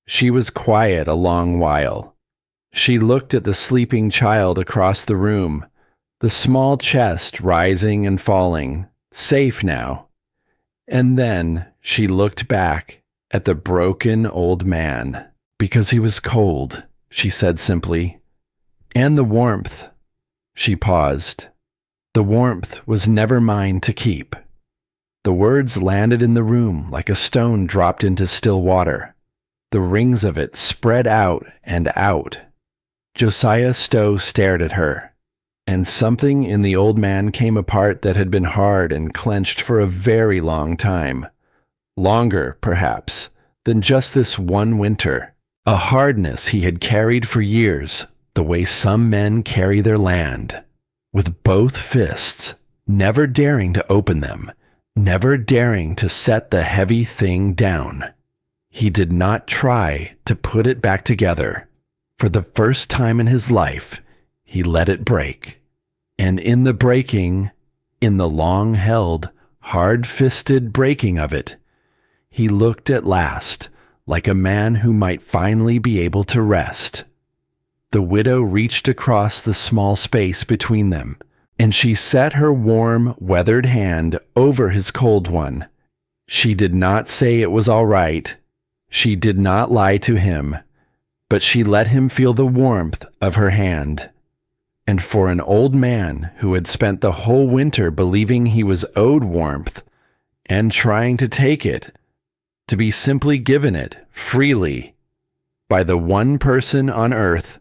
She was quiet a long while. She looked at the sleeping child across the room, the small chest rising and falling, safe now. And then she looked back at the broken old man. "Because he was cold," she said simply. "And the warmth." She paused. "The warmth was never mine to keep." The words landed in the room like a stone dropped into still water. The rings of it spread out and out. Josiah Stowe stared at her, and something in the old man came apart that had been hard and clenched for a very long time. Longer, perhaps, than just this one winter. A hardness he had carried for years, the way some men carry their land, with both fists, never daring to open them, never daring to set the heavy thing down. He did not try to put it back together. For the first time in his life, he let it break. And in the breaking, in the long-held, hard-fisted breaking of it, he looked at last like a man who might finally be able to rest. The widow reached across the small space between them, and she set her warm, weathered hand over his cold one. She did not say it was all right. She did not lie to him, but she let him feel the warmth of her hand. And for an old man who had spent the whole winter believing he was owed warmth, and trying to take it, to be simply given it freely by the one person on earth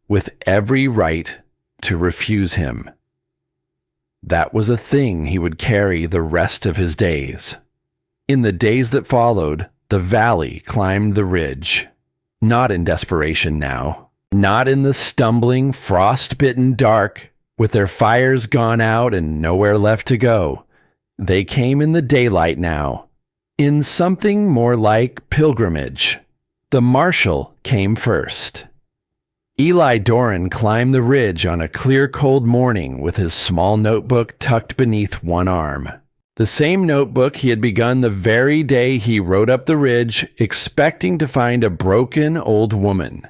with every right to refuse him, that was a thing he would carry the rest of his days. In the days that followed, the valley climbed the ridge. Not in desperation now. Not in the stumbling, frost-bitten dark, with their fires gone out and nowhere left to go. They came in the daylight now, in something more like pilgrimage. The marshal came first. Eli Doran climbed the ridge on a clear, cold morning with his small notebook tucked beneath one arm. The same notebook he had begun the very day he rode up the ridge, expecting to find a broken old woman,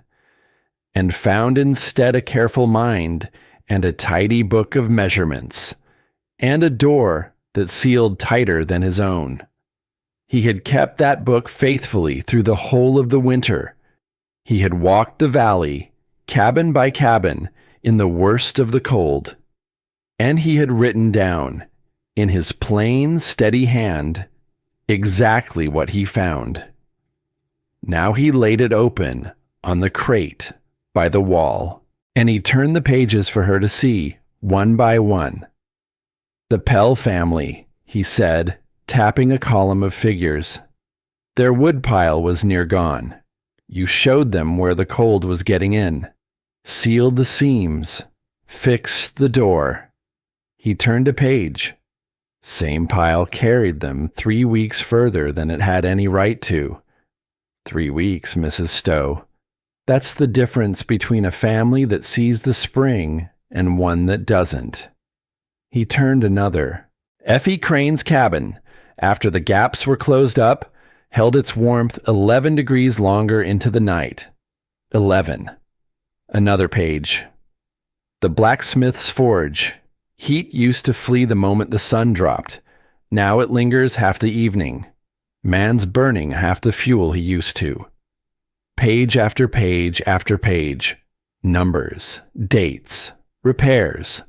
and found instead a careful mind and a tidy book of measurements, and a door that sealed tighter than his own. He had kept that book faithfully through the whole of the winter. He had walked the valley, cabin by cabin, in the worst of the cold, and he had written down, in his plain, steady hand, exactly what he found. Now he laid it open on the crate by the wall, and he turned the pages for her to see, one by one. "The Pell family," he said, tapping a column of figures. "Their woodpile was near gone. You showed them where the cold was getting in, sealed the seams, fixed the door." He turned a page. Same pile carried them 3 weeks further than it had any right to. 3 weeks, Mrs. Stowe. That's the difference between a family that sees the spring and one that doesn't. He turned another. Effie Crane's cabin, after the gaps were closed up, held its warmth 11 degrees longer into the night. 11. Another page. The blacksmith's forge. Heat used to flee the moment the sun dropped. Now it lingers half the evening. Man's burning half the fuel he used to. Page after page after page. Numbers, dates, repairs.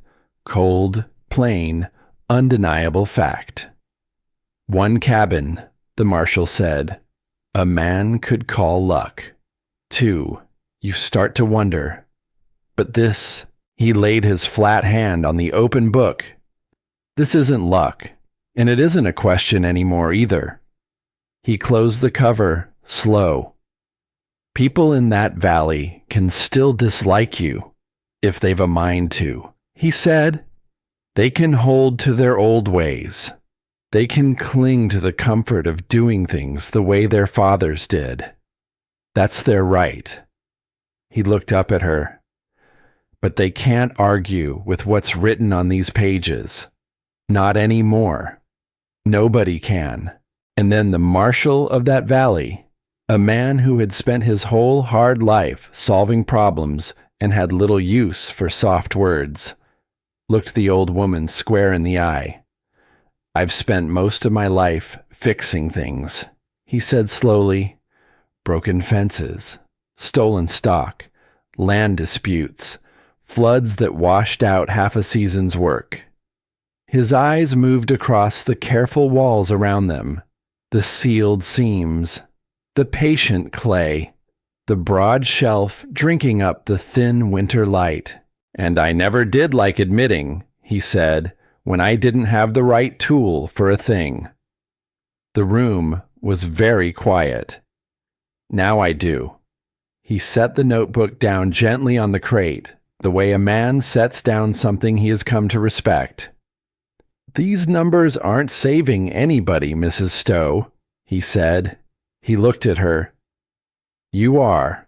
Cold, plain, undeniable fact. One cabin, the marshal said, a man could call luck. 2, you start to wonder. But this, he laid his flat hand on the open book. This isn't luck, and it isn't a question anymore either. He closed the cover, slow. People in that valley can still dislike you, if they've a mind to, he said. They can hold to their old ways. They can cling to the comfort of doing things the way their fathers did. That's their right. He looked up at her. But they can't argue with what's written on these pages. Not anymore. Nobody can. And then the marshal of that valley, a man who had spent his whole hard life solving problems and had little use for soft words, looked the old woman square in the eye. I've spent most of my life fixing things, he said slowly. Broken fences, stolen stock, land disputes, floods that washed out half a season's work. His eyes moved across the careful walls around them, the sealed seams, the patient clay, the broad shelf drinking up the thin winter light. And I never did like admitting, he said, when I didn't have the right tool for a thing. The room was very quiet. Now I do. He set the notebook down gently on the crate, the way a man sets down something he has come to respect. These numbers aren't saving anybody, Mrs. Stowe, he said. He looked at her. You are.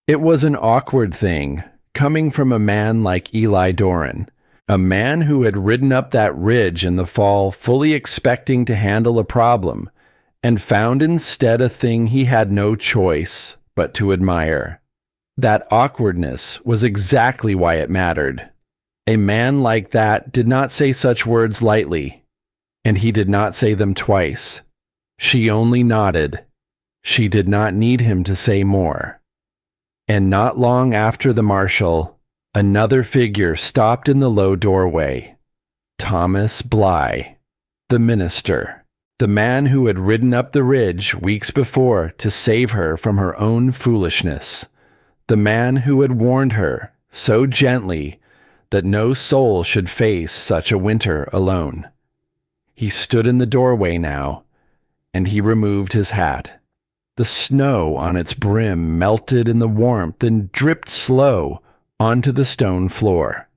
It was an awkward thing, coming from a man like Eli Doran, a man who had ridden up that ridge in the fall fully expecting to handle a problem, and found instead a thing he had no choice but to admire. That awkwardness was exactly why it mattered. A man like that did not say such words lightly, and he did not say them twice. She only nodded. She did not need him to say more. And not long after the marshal, another figure stopped in the low doorway. Thomas Bly, the minister, the man who had ridden up the ridge weeks before to save her from her own foolishness, the man who had warned her so gently that no soul should face such a winter alone. He stood in the doorway now, and he removed his hat. The snow on its brim melted in the warmth and dripped slow onto the stone floor.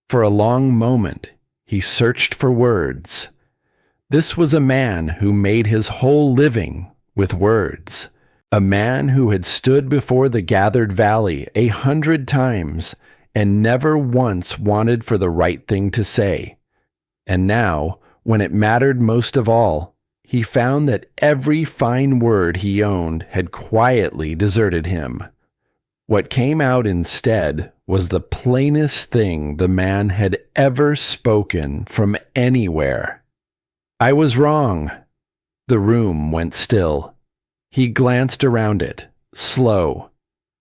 For a long moment, he searched for words. This was a man who made his whole living with words, a man who had stood before the gathered valley 100 times and never once wanted for the right thing to say. And now, when it mattered most of all, he found that every fine word he owned had quietly deserted him. What came out instead was the plainest thing the man had ever spoken from anywhere. I was wrong. The room went still. He glanced around it, slow,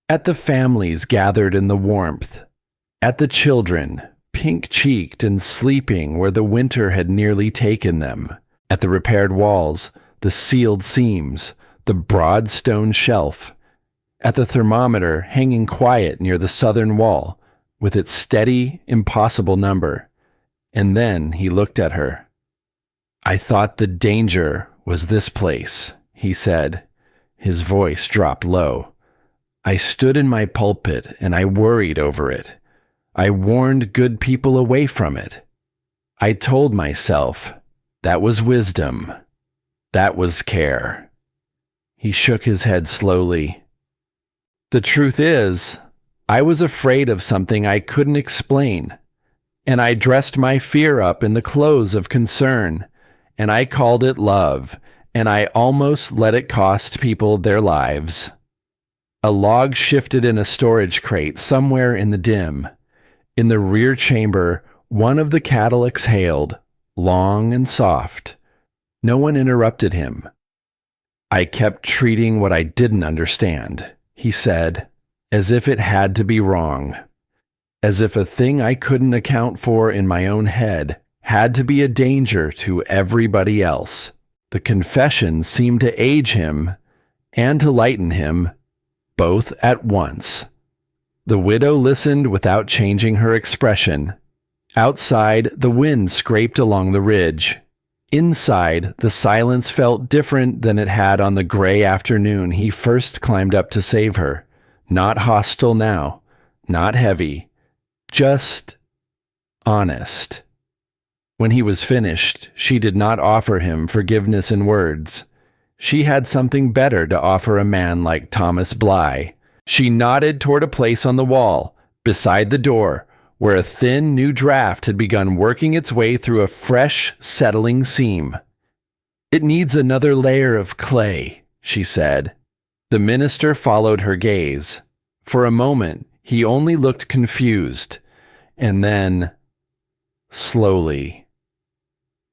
at the families gathered in the warmth, at the children, pink-cheeked and sleeping where the winter had nearly taken them, at the repaired walls, the sealed seams, the broad stone shelf, at the thermometer hanging quiet near the southern wall, with its steady, impossible number. And then he looked at her. I thought the danger was this place, he said. His voice dropped low. I stood in my pulpit and I worried over it. I warned good people away from it. I told myself, that was wisdom. That was care. He shook his head slowly. The truth is, I was afraid of something I couldn't explain, and I dressed my fear up in the clothes of concern, and I called it love, and I almost let it cost people their lives. A log shifted in a storage crate somewhere in the dim. In the rear chamber, one of the cattle exhaled, long and soft. No one interrupted him. I kept treating what I didn't understand, he said, as if it had to be wrong, as if a thing I couldn't account for in my own head had to be a danger to everybody else. The confession seemed to age him and to lighten him, both at once. The widow listened without changing her expression. Outside, the wind scraped along the ridge. Inside, the silence felt different than it had on the gray afternoon he first climbed up to save her. Not hostile now, not heavy, just honest. When he was finished, she did not offer him forgiveness in words. She had something better to offer a man like Thomas Bly. She nodded toward a place on the wall, beside the door, where a thin new draft had begun working its way through a fresh, settling seam. "It needs another layer of clay," she said. The minister followed her gaze. For a moment, he only looked confused, and then, slowly,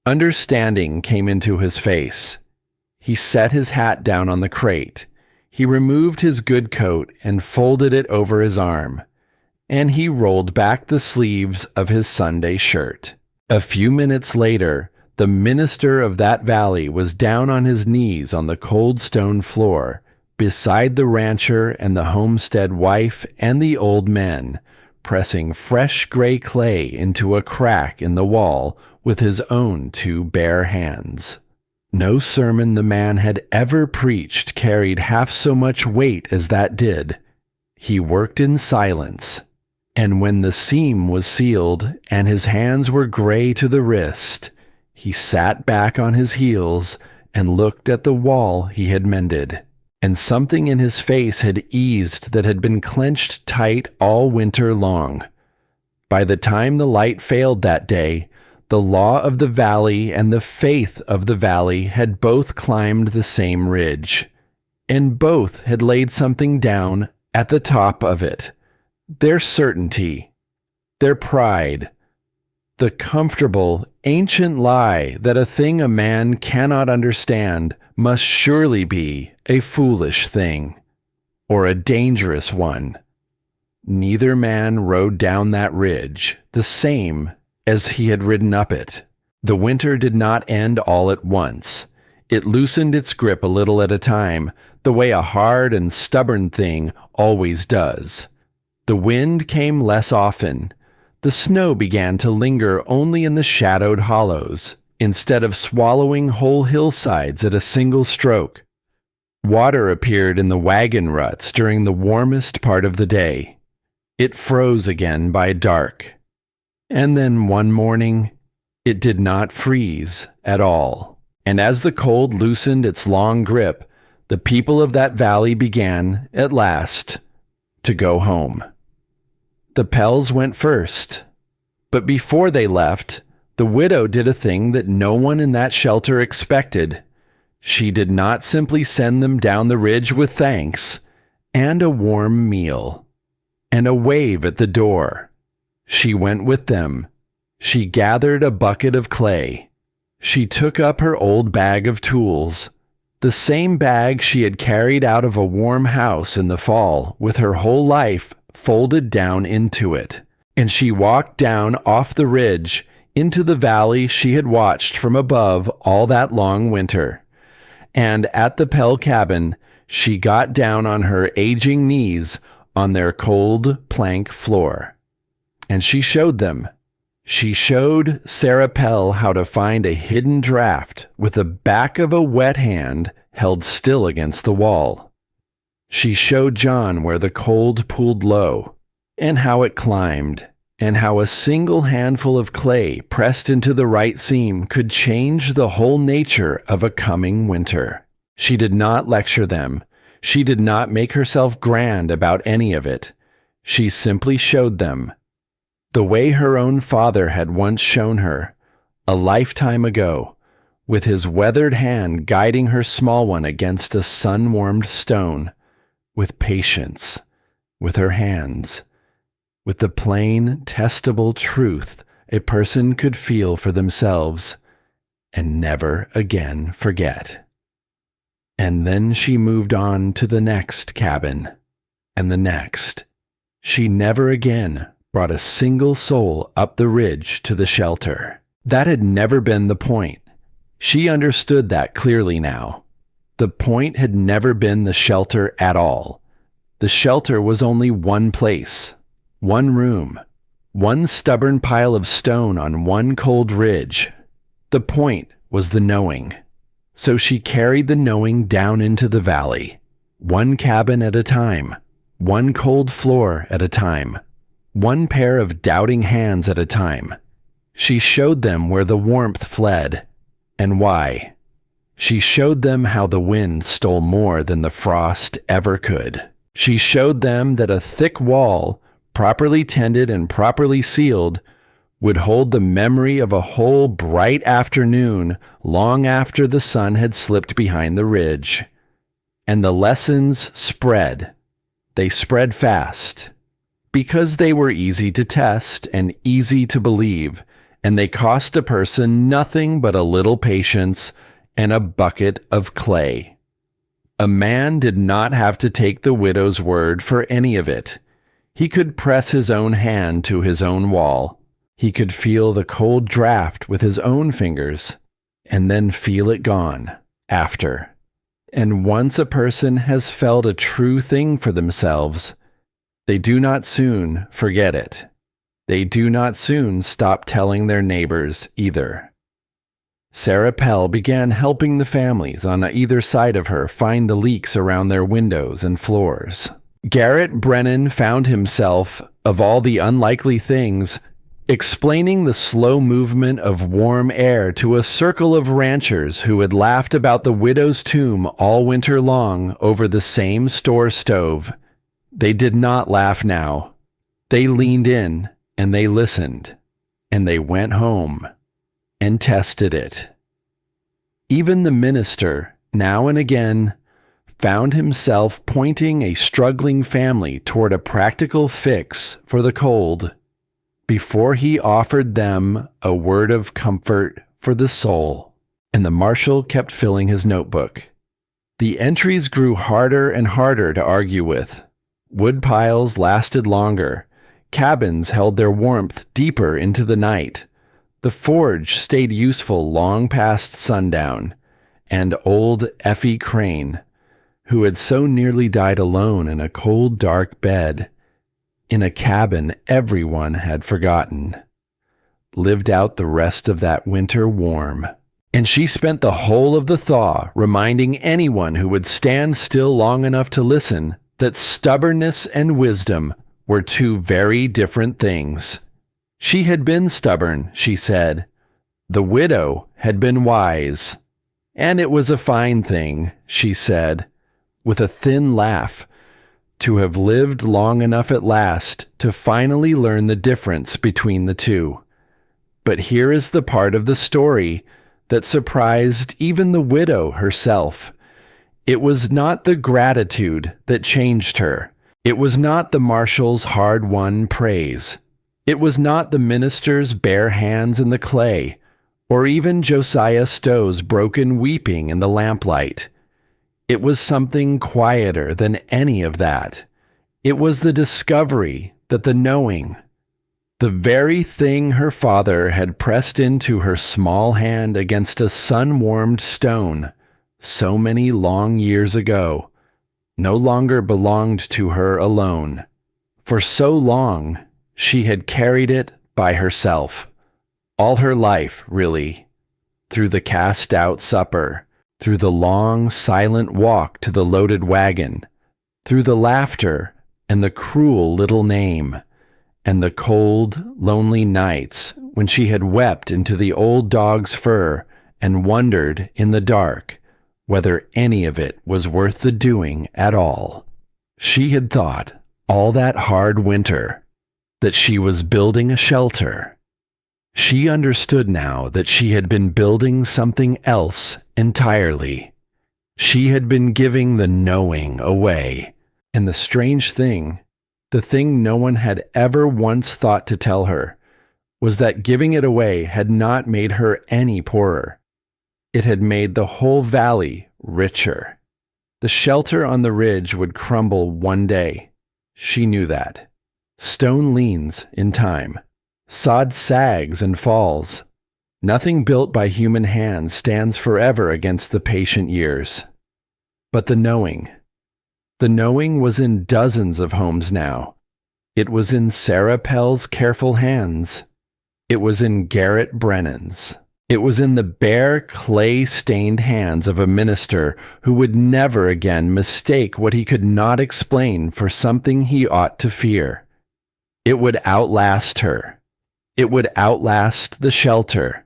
understanding came into his face. He set his hat down on the crate. He removed his good coat and folded it over his arm, and he rolled back the sleeves of his Sunday shirt. A few minutes later, the minister of that valley was down on his knees on the cold stone floor, beside the rancher and the homestead wife and the old men, pressing fresh gray clay into a crack in the wall with his own two bare hands. No sermon the man had ever preached carried half so much weight as that did. He worked in silence, and when the seam was sealed and his hands were gray to the wrist, he sat back on his heels and looked at the wall he had mended. And something in his face had eased that had been clenched tight all winter long. By the time the light failed that day, the law of the valley and the faith of the valley had both climbed the same ridge, and both had laid something down at the top of it. Their certainty, their pride, the comfortable, ancient lie that a thing a man cannot understand must surely be a foolish thing, or a dangerous one. Neither man rode down that ridge the same as he had ridden up it. The winter did not end all at once. It loosened its grip a little at a time, the way a hard and stubborn thing always does. The wind came less often. The snow began to linger only in the shadowed hollows, instead of swallowing whole hillsides at a single stroke. Water appeared in the wagon ruts during the warmest part of the day. It froze again by dark. And then one morning, it did not freeze at all. And as the cold loosened its long grip, the people of that valley began, at last, to go home. The Pells went first. But before they left, the widow did a thing that no one in that shelter expected. She did not simply send them down the ridge with thanks and a warm meal and a wave at the door. She went with them. She gathered a bucket of clay. She took up her old bag of tools, the same bag she had carried out of a warm house in the fall with her whole life folded down into it, and she walked down off the ridge into the valley she had watched from above all that long winter. And at the Pell cabin, she got down on her aging knees on their cold plank floor. And she showed them. She showed Sarah Pell how to find a hidden draft with the back of a wet hand held still against the wall. She showed John where the cold pooled low, and how it climbed, and how a single handful of clay pressed into the right seam could change the whole nature of a coming winter. She did not lecture them. She did not make herself grand about any of it. She simply showed them, the way her own father had once shown her, a lifetime ago, with his weathered hand guiding her small one against a sun-warmed stone, with patience, with her hands, with the plain, testable truth a person could feel for themselves and never again forget. And then she moved on to the next cabin, and the next. She never again brought a single soul up the ridge to the shelter. That had never been the point. She understood that clearly now. The point had never been the shelter at all. The shelter was only one place, one room, one stubborn pile of stone on one cold ridge. The point was the knowing. So she carried the knowing down into the valley, one cabin at a time, one cold floor at a time, one pair of doubting hands at a time. She showed them where the warmth fled, and why. She showed them how the wind stole more than the frost ever could. She showed them that a thick wall, properly tended and properly sealed, would hold the memory of a whole bright afternoon long after the sun had slipped behind the ridge. And the lessons spread. They spread fast. Because they were easy to test and easy to believe, and they cost a person nothing but a little patience and a bucket of clay. A man did not have to take the widow's word for any of it. He could press his own hand to his own wall. He could feel the cold draft with his own fingers, and then feel it gone after. And once a person has felt a true thing for themselves, they do not soon forget it. They do not soon stop telling their neighbors either. Sarah Pell began helping the families on either side of her find the leaks around their windows and floors. Garrett Brennan found himself, of all the unlikely things, explaining the slow movement of warm air to a circle of ranchers who had laughed about the widow's tomb all winter long over the same store stove. They did not laugh now. They leaned in, and they listened, and they went home and tested it. Even the minister, now and again, found himself pointing a struggling family toward a practical fix for the cold before he offered them a word of comfort for the soul. And the marshal kept filling his notebook. The entries grew harder and harder to argue with. Wood piles lasted longer. Cabins held their warmth deeper into the night. The forge stayed useful long past sundown, and old Effie Crane, who had so nearly died alone in a cold, dark bed, in a cabin everyone had forgotten, lived out the rest of that winter warm. And she spent the whole of the thaw reminding anyone who would stand still long enough to listen that stubbornness and wisdom were two very different things. She had been stubborn, she said. The widow had been wise. And it was a fine thing, she said, with a thin laugh, to have lived long enough at last to finally learn the difference between the two. But here is the part of the story that surprised even the widow herself. It was not the gratitude that changed her. It was not the marshal's hard-won praise. It was not the minister's bare hands in the clay, or even Josiah Stowe's broken weeping in the lamplight. It was something quieter than any of that. It was the discovery that the knowing, the very thing her father had pressed into her small hand against a sun-warmed stone so many long years ago, no longer belonged to her alone. For so long, she had carried it by herself, all her life, really, through the cast-out supper, through the long, silent walk to the loaded wagon, through the laughter and the cruel little name, and the cold, lonely nights when she had wept into the old dog's fur and wondered in the dark whether any of it was worth the doing at all. She had thought, all that hard winter, that she was building a shelter. She understood now that she had been building something else entirely. She had been giving the knowing away. And the strange thing, the thing no one had ever once thought to tell her, was that giving it away had not made her any poorer. It had made the whole valley richer. The shelter on the ridge would crumble one day. She knew that. Stone leans in time. Sod sags and falls. Nothing built by human hands stands forever against the patient years. But the knowing was in dozens of homes now. It was in Sarah Pell's careful hands. It was in Garrett Brennan's. It was in the bare, clay-stained hands of a minister who would never again mistake what he could not explain for something he ought to fear. It would outlast her. It would outlast the shelter.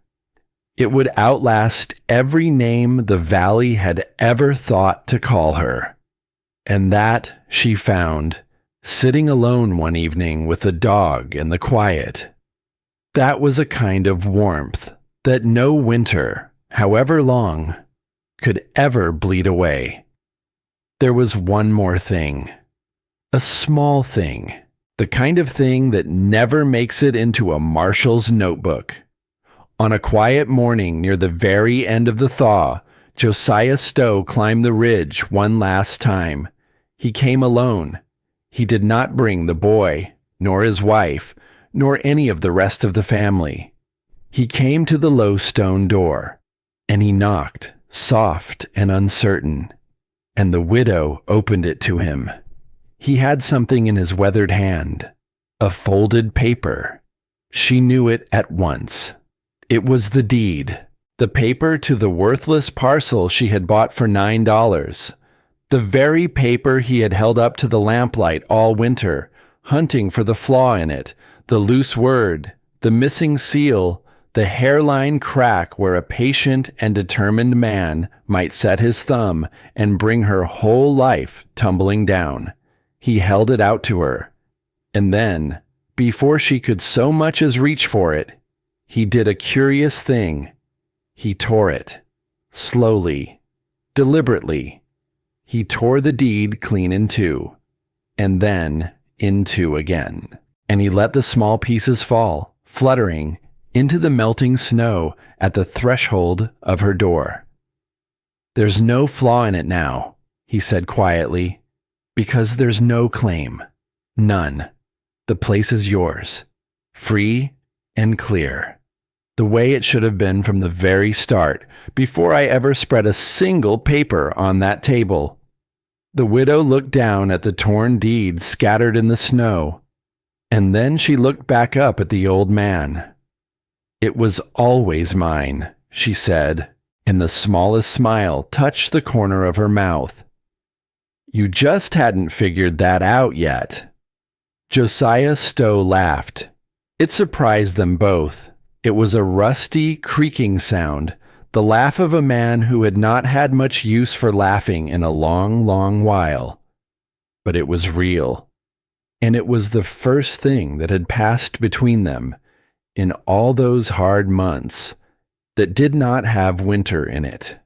It would outlast every name the valley had ever thought to call her. And that she found, sitting alone one evening with the dog and the quiet. That was a kind of warmth that no winter, however long, could ever bleed away. There was one more thing. A small thing. The kind of thing that never makes it into a marshal's notebook. On a quiet morning near the very end of the thaw, Josiah Stowe climbed the ridge one last time. He came alone. He did not bring the boy, nor his wife, nor any of the rest of the family. He came to the low stone door, and he knocked, soft and uncertain, and the widow opened it to him. He had something in his weathered hand, a folded paper. She knew it at once. It was the deed, the paper to the worthless parcel she had bought for $9. The very paper he had held up to the lamplight all winter, hunting for the flaw in it, the loose word, the missing seal, the hairline crack where a patient and determined man might set his thumb and bring her whole life tumbling down. He held it out to her. And then, before she could so much as reach for it, he did a curious thing. He tore it. Slowly. Deliberately. He tore the deed clean in two. And then in two again. And he let the small pieces fall, fluttering, into the melting snow at the threshold of her door. "There's no flaw in it now," he said quietly, "because there's no claim. None. The place is yours. Free and clear. The way it should have been from the very start, before I ever spread a single paper on that table." The widow looked down at the torn deed scattered in the snow, and then she looked back up at the old man. "It was always mine," she said, and the smallest smile touched the corner of her mouth. "You just hadn't figured that out yet." Josiah Stowe laughed. It surprised them both. It was a rusty, creaking sound, the laugh of a man who had not had much use for laughing in a long, long while. But it was real. And it was the first thing that had passed between them in all those hard months that did not have winter in it.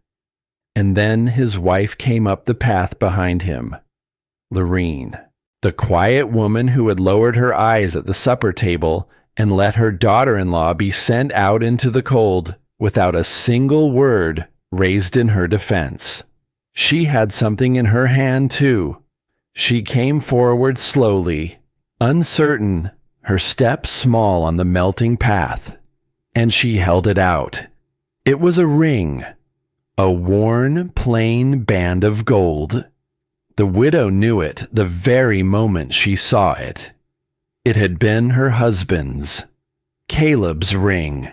And then his wife came up the path behind him. Lorene, the quiet woman who had lowered her eyes at the supper table and let her daughter-in-law be sent out into the cold without a single word raised in her defense. She had something in her hand, too. She came forward slowly, uncertain, her step small on the melting path, and she held it out. It was a ring, a worn, plain band of gold. The widow knew it the very moment she saw it. It had been her husband's, Caleb's ring,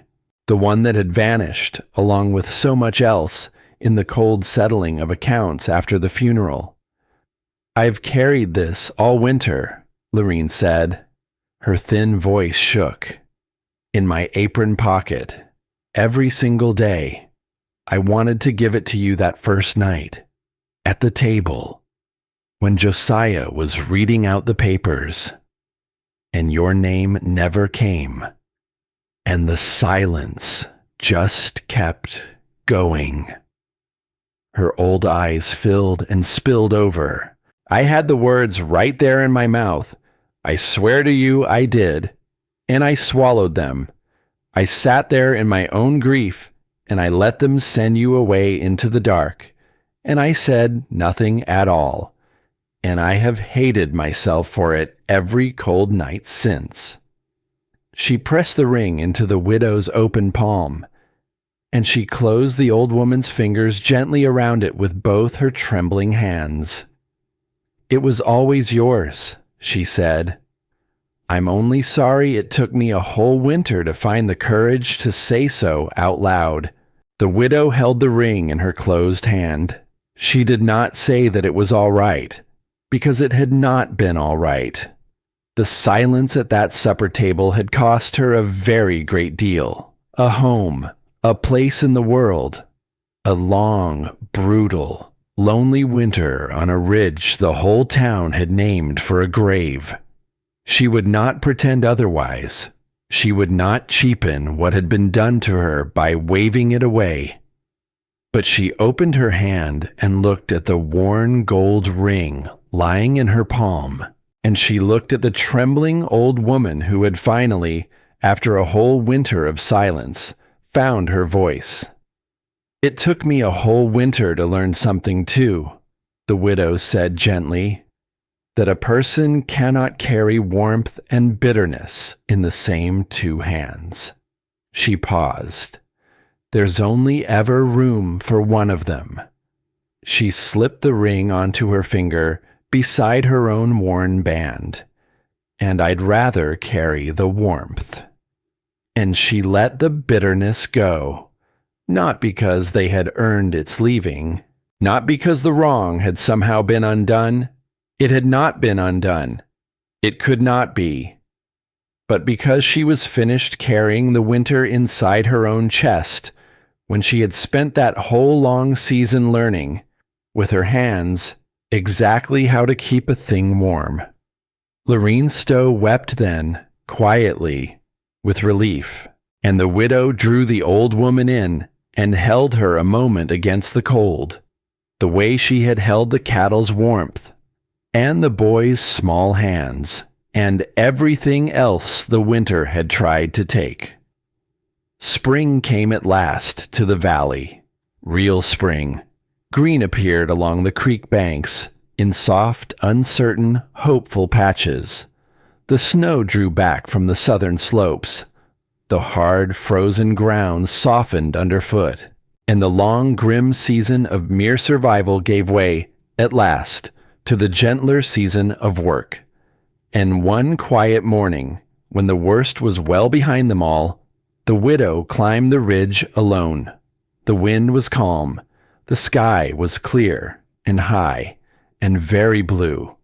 the one that had vanished, along with so much else, in the cold settling of accounts after the funeral. "I've carried this all winter," Lorene said. Her thin voice shook. "In my apron pocket, every single day. I wanted to give it to you that first night, at the table, when Josiah was reading out the papers, and your name never came, and the silence just kept going." Her old eyes filled and spilled over. I had the words right there in my mouth. I swear to you I did. And I swallowed them. I sat there in my own grief, and I let them send you away into the dark. And I said nothing at all. And I have hated myself for it every cold night since. She pressed the ring into the widow's open palm, and she closed the old woman's fingers gently around it with both her trembling hands. "It was always yours," she said. "I'm only sorry it took me a whole winter to find the courage to say so out loud." The widow held the ring in her closed hand. She did not say that it was all right, because it had not been all right. The silence at that supper table had cost her a very great deal. A home, a place in the world, a long, brutal, lonely winter on a ridge the whole town had named for a grave. She would not pretend otherwise. She would not cheapen what had been done to her by waving it away. But she opened her hand and looked at the worn gold ring lying in her palm, and she looked at the trembling old woman who had finally, after a whole winter of silence, found her voice. "It took me a whole winter to learn something too," the widow said gently, "that a person cannot carry warmth and bitterness in the same two hands." She paused. "There's only ever room for one of them." She slipped the ring onto her finger beside her own worn band. "And I'd rather carry the warmth." And she let the bitterness go, not because they had earned its leaving, not because the wrong had somehow been undone. It had not been undone. It could not be. But because she was finished carrying the winter inside her own chest, when she had spent that whole long season learning, with her hands, exactly how to keep a thing warm. Lorene Stowe wept then, quietly, with relief, and the widow drew the old woman in and held her a moment against the cold, the way she had held the cattle's warmth, and the boy's small hands, and everything else the winter had tried to take. Spring came at last to the valley. Real spring. Green appeared along the creek banks, in soft, uncertain, hopeful patches. The snow drew back from the southern slopes. The hard, frozen ground softened underfoot, and the long, grim season of mere survival gave way, at last, to the gentler season of work. And one quiet morning, when the worst was well behind them all, the widow climbed the ridge alone. The wind was calm. The sky was clear and high and very blue.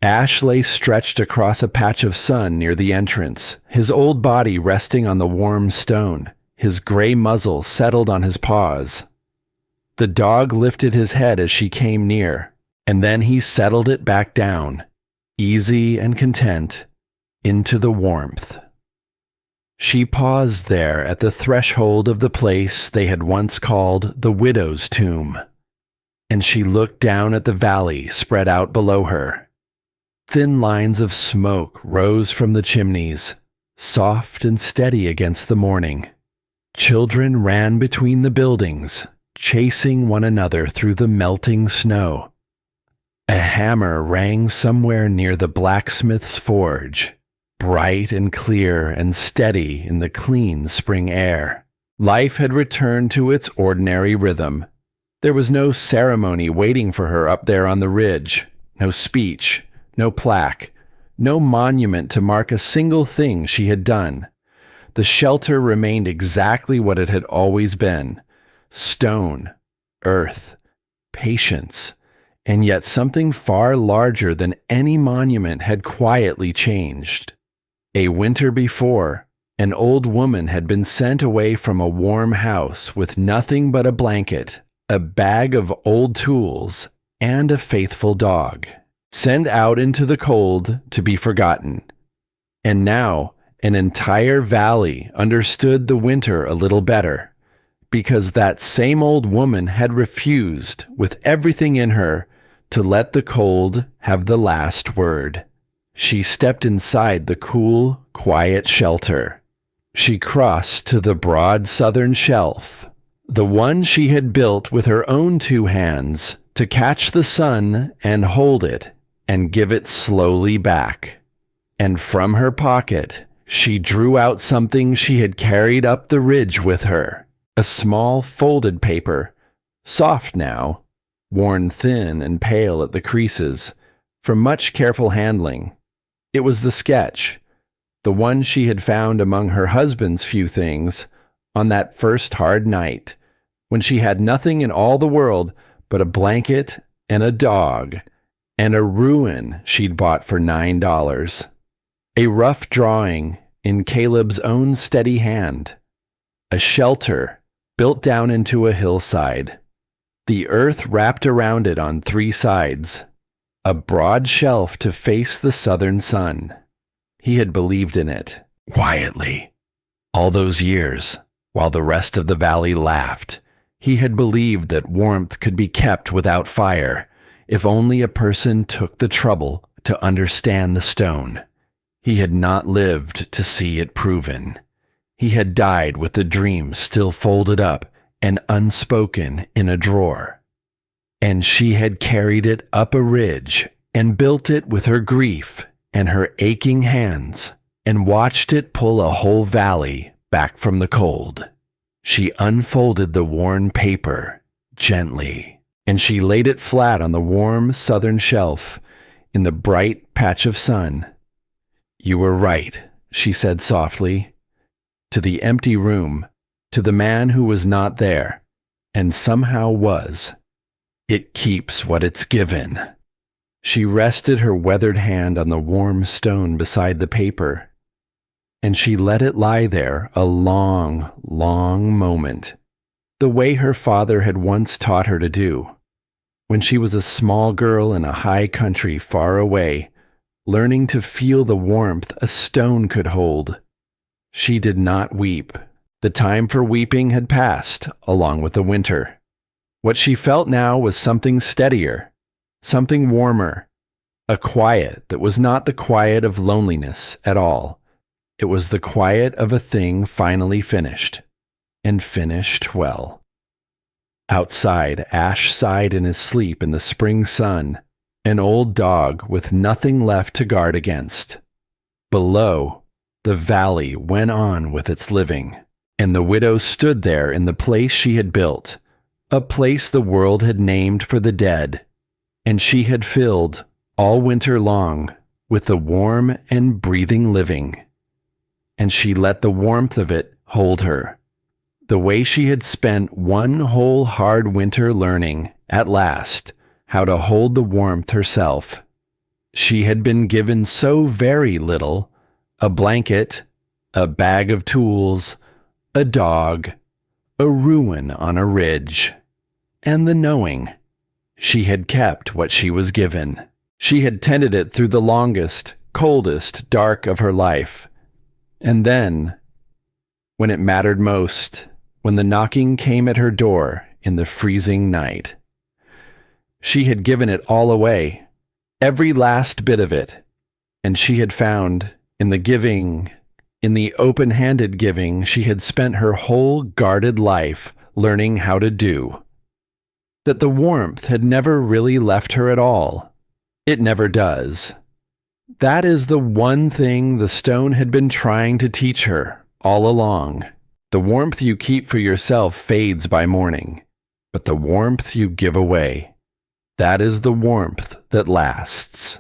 Ash lay stretched across a patch of sun near the entrance, his old body resting on the warm stone, his gray muzzle settled on his paws. The dog lifted his head as she came near, and then he settled it back down, easy and content, into the warmth. She paused there at the threshold of the place they had once called the widow's tomb, and she looked down at the valley spread out below her. Thin lines of smoke rose from the chimneys, soft and steady against the morning. Children ran between the buildings, chasing one another through the melting snow. A hammer rang somewhere near the blacksmith's forge, bright and clear and steady in the clean spring air. Life had returned to its ordinary rhythm. There was no ceremony waiting for her up there on the ridge, no speech, no plaque, no monument to mark a single thing she had done. The shelter remained exactly what it had always been: stone, earth, patience, and yet something far larger than any monument had quietly changed. A winter before, an old woman had been sent away from a warm house with nothing but a blanket, a bag of old tools, and a faithful dog, sent out into the cold to be forgotten. And now, an entire valley understood the winter a little better, because that same old woman had refused, with everything in her, to let the cold have the last word. She stepped inside the cool, quiet shelter. She crossed to the broad southern shelf, the one she had built with her own two hands, to catch the sun and hold it and give it slowly back. And from her pocket, she drew out something she had carried up the ridge with her, A small folded paper, soft now, worn thin and pale at the creases, from much careful handling. It was the sketch, the one she had found among her husband's few things on that first hard night, when she had nothing in all the world but a blanket and a dog, and a ruin she'd bought for $9. A rough drawing in Caleb's own steady hand. A shelter built down into a hillside. The earth wrapped around it on 3 sides. A broad shelf to face the southern sun. He had believed in it, quietly. All those years, while the rest of the valley laughed, he had believed that warmth could be kept without fire, if only a person took the trouble to understand the stone. He had not lived to see it proven. He had died with the dream still folded up and unspoken in a drawer. And she had carried it up a ridge and built it with her grief and her aching hands and watched it pull a whole valley back from the cold. She unfolded the worn paper gently, and she laid it flat on the warm southern shelf in the bright patch of sun. "You were right," she said softly, to the empty room, to the man who was not there, and somehow was. "It keeps what it's given." She rested her weathered hand on the warm stone beside the paper, and she let it lie there a long, long moment, the way her father had once taught her to do, when she was a small girl in a high country far away, learning to feel the warmth a stone could hold. She did not weep. The time for weeping had passed, along with the winter. What she felt now was something steadier, something warmer, a quiet that was not the quiet of loneliness at all. It was the quiet of a thing finally finished, and finished well. Outside, Ash sighed in his sleep in the spring sun, an old dog with nothing left to guard against. Below, the valley went on with its living, and the widow stood there in the place she had built, a place the world had named for the dead, and she had filled, all winter long, with the warm and breathing living. And she let the warmth of it hold her, the way she had spent one whole hard winter learning, at last, how to hold the warmth herself. She had been given so very little, a blanket, a bag of tools, a dog, a ruin on a ridge, and the knowing. She had kept what she was given. She had tended it through the longest, coldest dark of her life. And then, when it mattered most, when the knocking came at her door in the freezing night, she had given it all away, every last bit of it, and she had found, in the giving, in the open-handed giving she had spent her whole guarded life learning how to do, that the warmth had never really left her at all. It never does. That is the one thing the stone had been trying to teach her all along. The warmth you keep for yourself fades by morning, but the warmth you give away, that is the warmth that lasts.